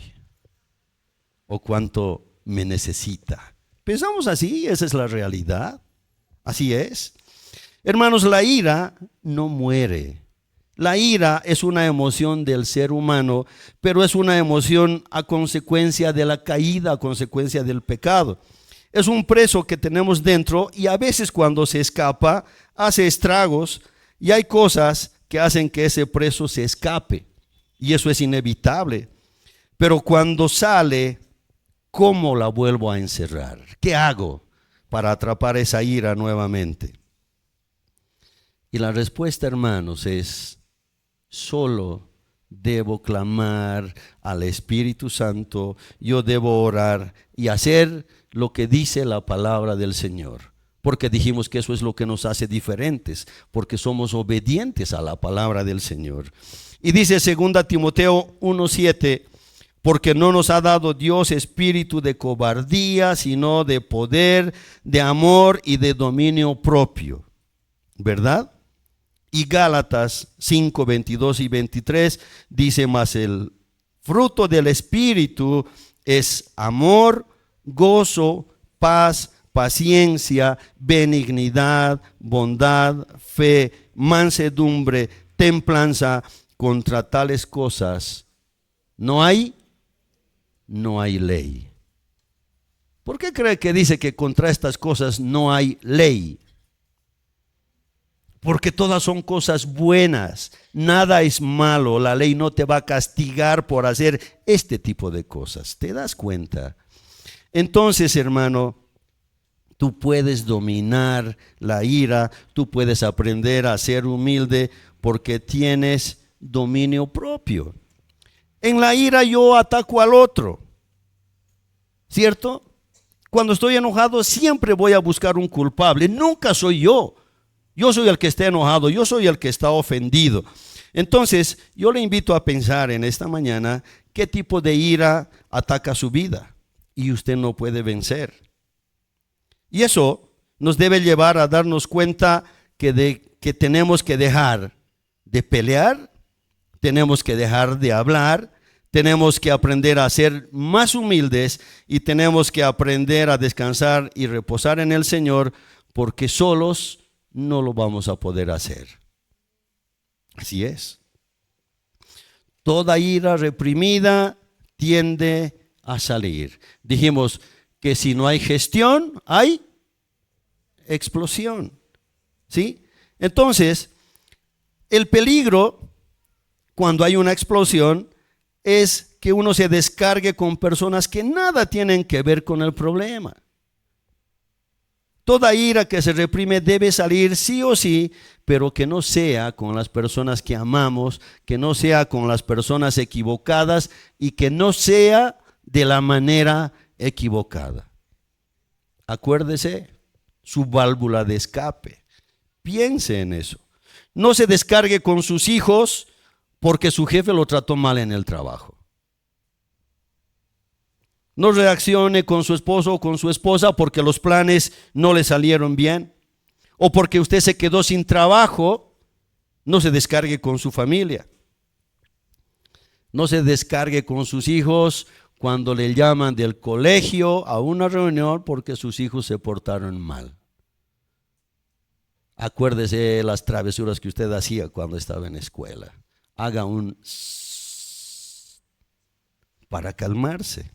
Speaker 1: o cuánto me necesita. Pensamos así, esa es la realidad. Así es. Hermanos, la ira no muere. La ira es una emoción del ser humano, pero es una emoción a consecuencia de la caída, a consecuencia del pecado. Es un preso que tenemos dentro y a veces cuando se escapa hace estragos y hay cosas que hacen que ese preso se escape y eso es inevitable. Pero cuando sale, ¿cómo la vuelvo a encerrar? ¿Qué hago para atrapar esa ira nuevamente? Y la respuesta, hermanos, es: solo debo clamar al Espíritu Santo, yo debo orar y hacer lo que dice la palabra del Señor. Porque dijimos que eso es lo que nos hace diferentes, porque somos obedientes a la palabra del Señor. Y dice 2 Timoteo 1:7, porque no nos ha dado Dios espíritu de cobardía, sino de poder, de amor y de dominio propio. ¿Verdad? Y Gálatas 5:22 y 23 dice: mas el fruto del Espíritu es amor, gozo, paz, paciencia, benignidad, bondad, fe, mansedumbre, templanza. Contra tales cosas no hay ley. ¿Por qué cree que dice que contra estas cosas no hay ley? Porque todas son cosas buenas, nada es malo. La ley no te va a castigar por hacer este tipo de cosas. ¿Te das cuenta? Entonces, hermano, tú puedes dominar la ira, tú puedes aprender a ser humilde porque tienes dominio propio. En la ira yo ataco al otro, ¿cierto? Cuando estoy enojado siempre voy a buscar un culpable, nunca soy yo. Yo soy el que está enojado, yo soy el que está ofendido. Entonces, yo le invito a pensar en esta mañana qué tipo de ira ataca su vida y usted no puede vencer. Y eso nos debe llevar a darnos cuenta que tenemos que dejar de pelear, tenemos que dejar de hablar, tenemos que aprender a ser más humildes y tenemos que aprender a descansar y reposar en el Señor, porque solos no lo vamos a poder hacer. Así es. Toda ira reprimida tiende a salir. Dijimos que si no hay gestión, hay explosión. ¿Sí? Entonces, el peligro cuando hay una explosión es que uno se descargue con personas que nada tienen que ver con el problema. Toda ira que se reprime debe salir sí o sí, pero que no sea con las personas que amamos, que no sea con las personas equivocadas y que no sea de la manera equivocada. Acuérdese, su válvula de escape. Piense en eso. No se descargue con sus hijos porque su jefe lo trató mal en el trabajo. No reaccione con su esposo o con su esposa porque los planes no le salieron bien. O porque usted se quedó sin trabajo. No se descargue con su familia. No se descargue con sus hijos cuando le llaman del colegio a una reunión porque sus hijos se portaron mal. Acuérdese las travesuras que usted hacía cuando estaba en escuela. Haga un para calmarse.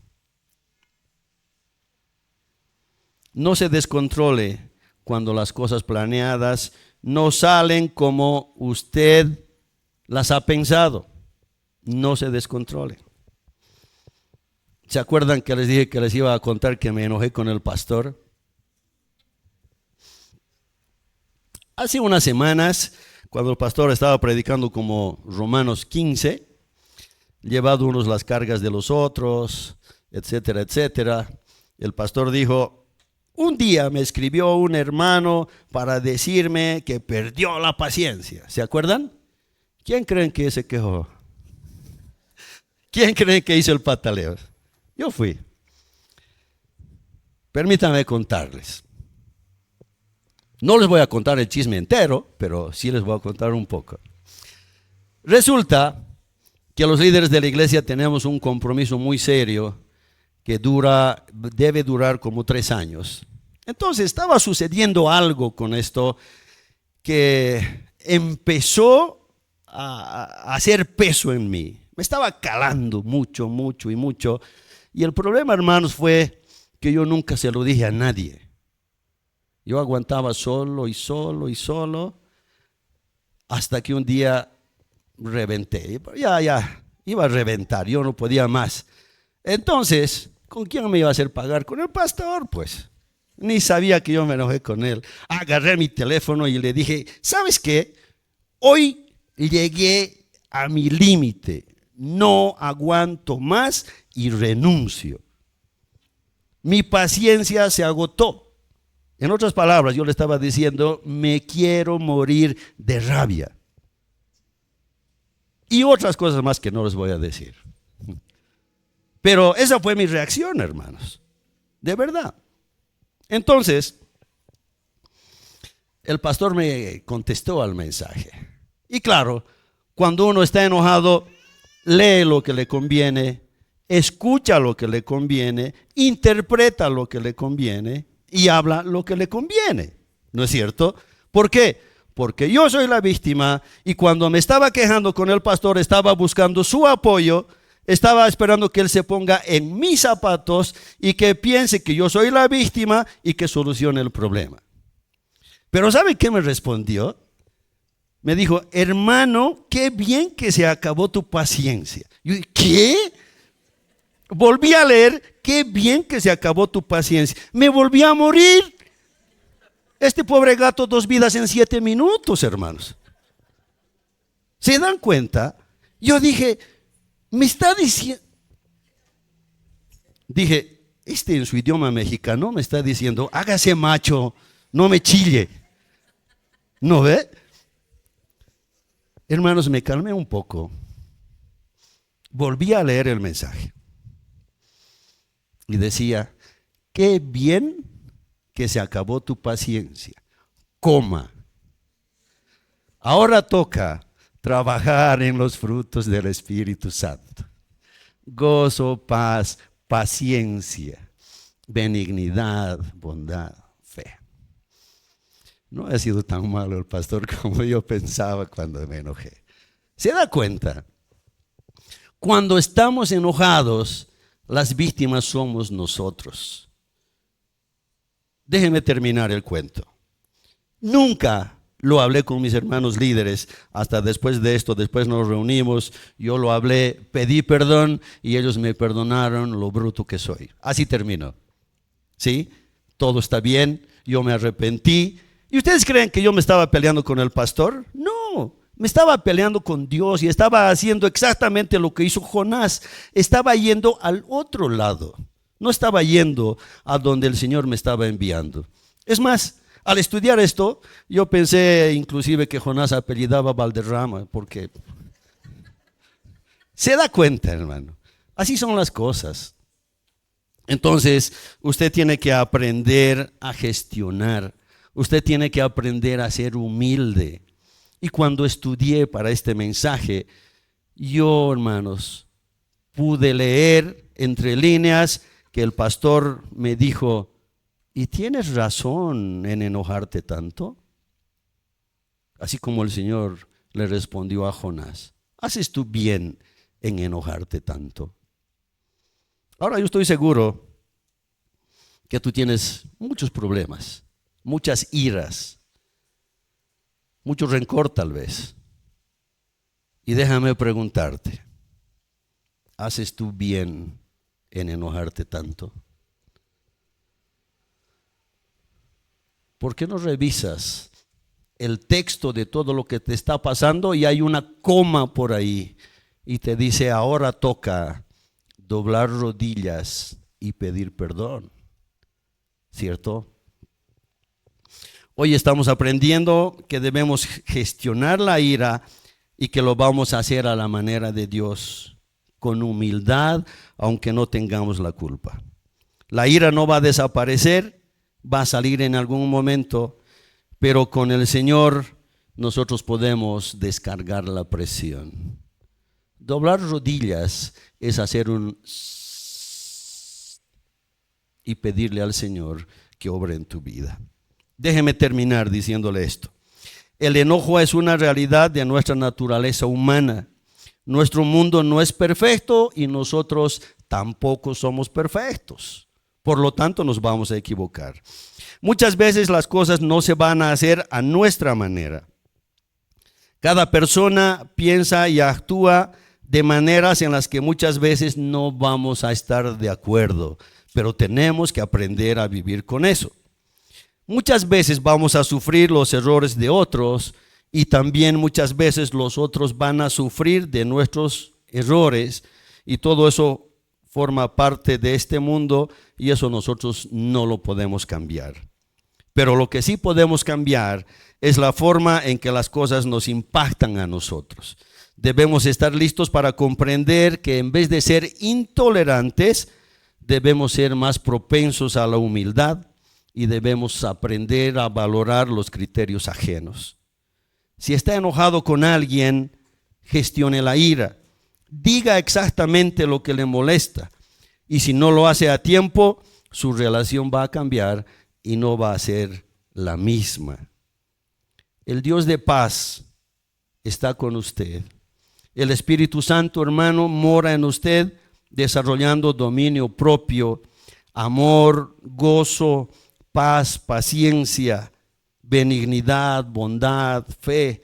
Speaker 1: No se descontrole cuando las cosas planeadas no salen como usted las ha pensado. No se descontrole. ¿Se acuerdan que les dije que les iba a contar que me enojé con el pastor? Hace unas semanas, cuando el pastor estaba predicando como Romanos 15, llevado unos las cargas de los otros, etcétera, etcétera, el pastor dijo: un día me escribió un hermano para decirme que perdió la paciencia. ¿Se acuerdan? ¿Quién creen que se quejó? ¿Quién creen que hizo el pataleo? Yo fui. Permítanme contarles. No les voy a contar el chisme entero, pero sí les voy a contar un poco. Resulta que los líderes de la iglesia tenemos un compromiso muy serio que debe durar como 3 años. Entonces estaba sucediendo algo con esto que empezó a hacer peso en mí. Me estaba calando mucho, mucho y mucho. Y el problema, hermanos, fue que yo nunca se lo dije a nadie. Yo aguantaba solo y solo y solo hasta que un día reventé. Ya, iba a reventar, yo no podía más. Entonces, ¿con quién me iba a hacer pagar? Con el pastor, pues. Ni sabía que yo me enojé con él. Agarré mi teléfono y le dije: ¿sabes qué? Hoy llegué a mi límite. No aguanto más y renuncio. Mi paciencia se agotó. En otras palabras, yo le estaba diciendo: me quiero morir de rabia. Y otras cosas más que no les voy a decir. Pero esa fue mi reacción, hermanos. De verdad. Entonces, el pastor me contestó al mensaje. Y claro, cuando uno está enojado, lee lo que le conviene, escucha lo que le conviene, interpreta lo que le conviene y habla lo que le conviene. ¿No es cierto? ¿Por qué? Porque yo soy la víctima y cuando me estaba quejando con el pastor estaba buscando su apoyo, estaba esperando que él se ponga en mis zapatos y que piense que yo soy la víctima y que solucione el problema. Pero ¿sabe qué me respondió? Me dijo: hermano, qué bien que se acabó tu paciencia. Yo dije: ¿qué? Volví a leer: qué bien que se acabó tu paciencia. Me volví a morir. Este pobre gato, 2 vidas en 7 minutos, hermanos. ¿Se dan cuenta? Yo dije, me está diciendo, este en su idioma mexicano me está diciendo: hágase macho, no me chille. ¿No ve? Hermanos, me calmé un poco. Volví a leer el mensaje. Y decía: qué bien que se acabó tu paciencia, coma. Ahora toca trabajar en los frutos del Espíritu Santo. Gozo, paz, paciencia, benignidad, bondad, fe. No ha sido tan malo el pastor como yo pensaba cuando me enojé. ¿Se da cuenta? Cuando estamos enojados, las víctimas somos nosotros. Déjenme terminar el cuento. Nunca lo hablé con mis hermanos líderes hasta después de esto. Después nos reunimos, yo lo hablé, pedí perdón y ellos me perdonaron lo bruto que soy. Así terminó. ¿Sí? Todo está bien, yo me arrepentí. ¿Y ustedes creen que yo me estaba peleando con el pastor? No, me estaba peleando con Dios y estaba haciendo exactamente lo que hizo Jonás. Estaba yendo al otro lado. No estaba yendo a donde el Señor me estaba enviando. Es más, al estudiar esto, yo pensé inclusive que Jonás apellidaba Valderrama, porque se da cuenta, hermano. Así son las cosas. Entonces, usted tiene que aprender a gestionar. Usted tiene que aprender a ser humilde. Y cuando estudié para este mensaje, yo, hermanos, pude leer entre líneas que el pastor me dijo: ¿y tienes razón en enojarte tanto? Así como el Señor le respondió a Jonás: ¿haces tú bien en enojarte tanto? Ahora yo estoy seguro que tú tienes muchos problemas, muchas iras, mucho rencor tal vez. Y déjame preguntarte, ¿haces tú bien en enojarte tanto? ¿Por qué no revisas el texto de todo lo que te está pasando y hay una coma por ahí y te dice ahora toca doblar rodillas y pedir perdón? ¿Cierto? Hoy estamos aprendiendo que debemos gestionar la ira y que lo vamos a hacer a la manera de Dios, con humildad, aunque no tengamos la culpa. La ira no va a desaparecer, va a salir en algún momento, pero con el Señor nosotros podemos descargar la presión. Doblar rodillas es hacer un y pedirle al Señor que obre en tu vida. Déjeme terminar diciéndole esto. El enojo es una realidad de nuestra naturaleza humana. Nuestro mundo no es perfecto y nosotros tampoco somos perfectos. Por lo tanto, nos vamos a equivocar. Muchas veces las cosas no se van a hacer a nuestra manera. Cada persona piensa y actúa de maneras en las que muchas veces no vamos a estar de acuerdo, pero tenemos que aprender a vivir con eso. Muchas veces vamos a sufrir los errores de otros y también muchas veces los otros van a sufrir de nuestros errores y todo eso forma parte de este mundo y eso nosotros no lo podemos cambiar. Pero lo que sí podemos cambiar es la forma en que las cosas nos impactan a nosotros. Debemos estar listos para comprender que en vez de ser intolerantes, debemos ser más propensos a la humildad y debemos aprender a valorar los criterios ajenos. Si está enojado con alguien, gestione la ira. Diga exactamente lo que le molesta. Y si no lo hace a tiempo, su relación va a cambiar y no va a ser la misma. El Dios de paz está con usted. El Espíritu Santo, hermano, mora en usted, desarrollando dominio propio, amor, gozo, paz, paciencia, benignidad, bondad, fe.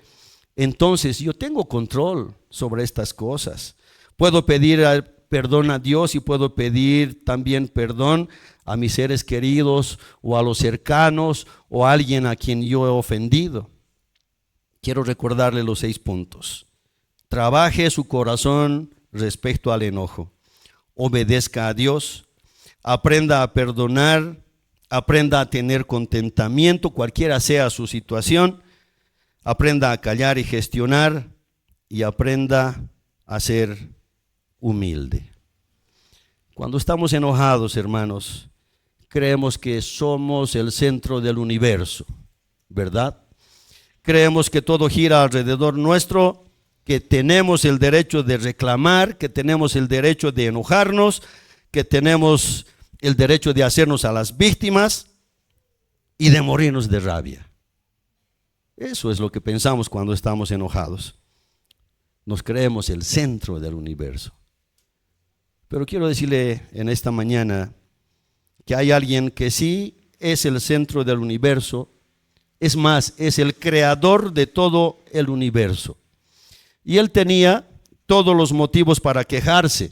Speaker 1: Entonces yo tengo control sobre estas cosas. Puedo pedir perdón a Dios y puedo pedir también perdón a mis seres queridos o a los cercanos o a alguien a quien yo he ofendido. Quiero recordarle los 6 puntos. Trabaje su corazón respecto al enojo. Obedezca a Dios. Aprenda a perdonar. Aprenda a tener contentamiento, cualquiera sea su situación. Aprenda a callar y gestionar. Y aprenda a ser humilde. Cuando estamos enojados, hermanos, creemos que somos el centro del universo, ¿verdad? Creemos que todo gira alrededor nuestro, que tenemos el derecho de reclamar, que tenemos el derecho de enojarnos, que tenemos el derecho de hacernos a las víctimas y de morirnos de rabia. Eso es lo que pensamos cuando estamos enojados. Nos creemos el centro del universo. Pero quiero decirle en esta mañana que hay alguien que sí es el centro del universo. Es más, es el creador de todo el universo. Y él tenía todos los motivos para quejarse,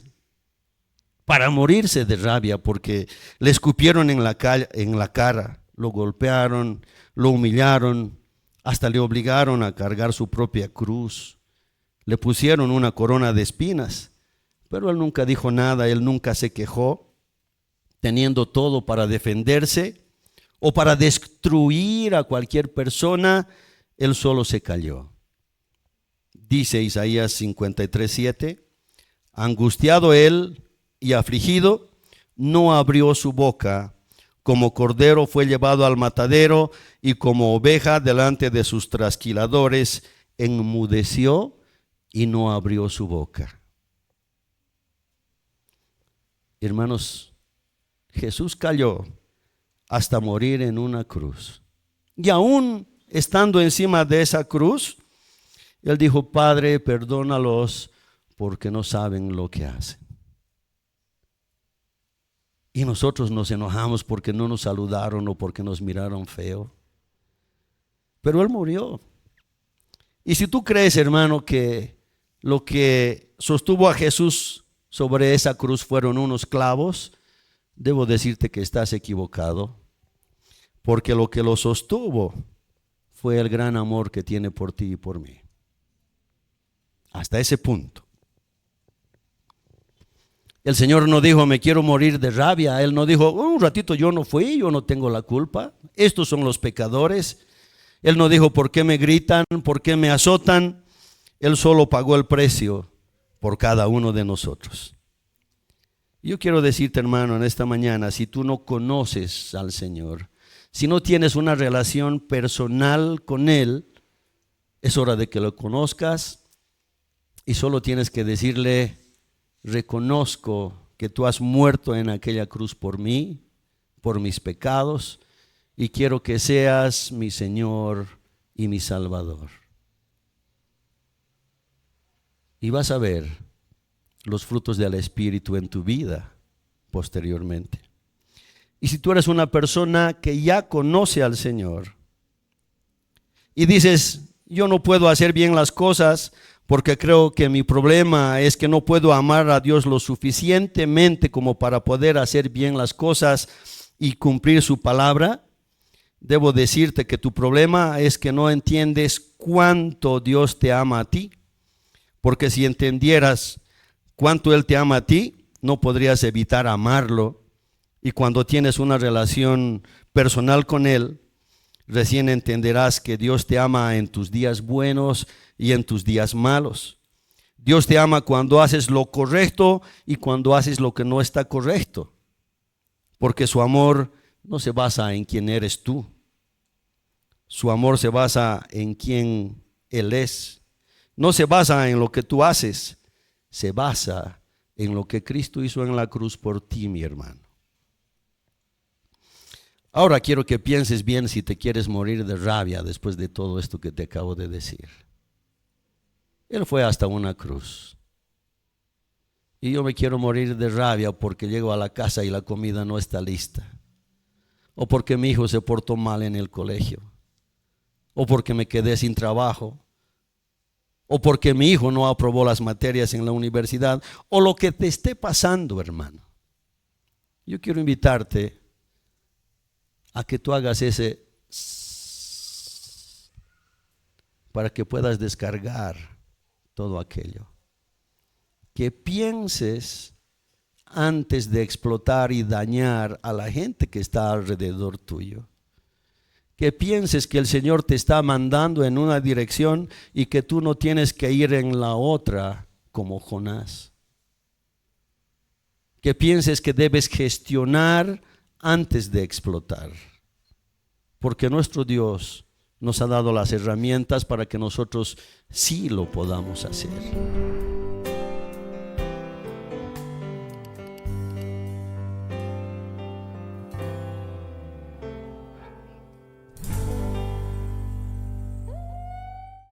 Speaker 1: para morirse de rabia, porque le escupieron en la cara, lo golpearon, lo humillaron, hasta le obligaron a cargar su propia cruz. Le pusieron una corona de espinas, pero él nunca dijo nada, él nunca se quejó, teniendo todo para defenderse o para destruir a cualquier persona, él solo se calló. Dice Isaías 53:7, angustiado él y afligido, no abrió su boca, como cordero fue llevado al matadero y como oveja delante de sus trasquiladores, enmudeció y no abrió su boca. Hermanos, Jesús calló hasta morir en una cruz. Y aún estando encima de esa cruz, él dijo, Padre, perdónalos porque no saben lo que hacen. Y nosotros nos enojamos porque no nos saludaron o porque nos miraron feo. Pero Él murió. Y si tú crees, hermano, que lo que sostuvo a Jesús sobre esa cruz fueron unos clavos, debo decirte que estás equivocado. Porque lo que lo sostuvo fue el gran amor que tiene por ti y por mí. Hasta ese punto. El Señor no dijo, me quiero morir de rabia. Él no dijo, un ratito yo no fui, yo no tengo la culpa. Estos son los pecadores. Él no dijo, ¿por qué me gritan? ¿Por qué me azotan? Él solo pagó el precio por cada uno de nosotros. Yo quiero decirte, hermano, en esta mañana, si tú no conoces al Señor, si no tienes una relación personal con Él, es hora de que lo conozcas y solo tienes que decirle, reconozco que tú has muerto en aquella cruz por mí, por mis pecados, y quiero que seas mi Señor y mi Salvador. Y vas a ver los frutos del Espíritu en tu vida posteriormente. Y si tú eres una persona que ya conoce al Señor y dices, yo no puedo hacer bien las cosas porque creo que mi problema es que no puedo amar a Dios lo suficientemente como para poder hacer bien las cosas y cumplir su palabra, debo decirte que tu problema es que no entiendes cuánto Dios te ama a ti, porque si entendieras cuánto Él te ama a ti, no podrías evitar amarlo, y cuando tienes una relación personal con Él, recién entenderás que Dios te ama en tus días buenos y en tus días malos. Dios te ama cuando haces lo correcto y cuando haces lo que no está correcto, porque su amor no se basa en quién eres tú. Su amor se basa en quién Él es. No se basa en lo que tú haces, se basa en lo que Cristo hizo en la cruz por ti, mi hermano. Ahora quiero que pienses bien si te quieres morir de rabia después de todo esto que te acabo de decir. Él fue hasta una cruz. Y yo me quiero morir de rabia porque llego a la casa y la comida no está lista. O porque mi hijo se portó mal en el colegio. O porque me quedé sin trabajo. O porque mi hijo no aprobó las materias en la universidad. O lo que te esté pasando, hermano. Yo quiero invitarte a que tú hagas ese para que puedas descargar todo aquello. Que pienses antes de explotar y dañar a la gente que está alrededor tuyo. Que pienses que el Señor te está mandando en una dirección y que tú no tienes que ir en la otra como Jonás. Que pienses que debes gestionar antes de explotar, porque nuestro Dios nos ha dado las herramientas para que nosotros sí lo podamos hacer.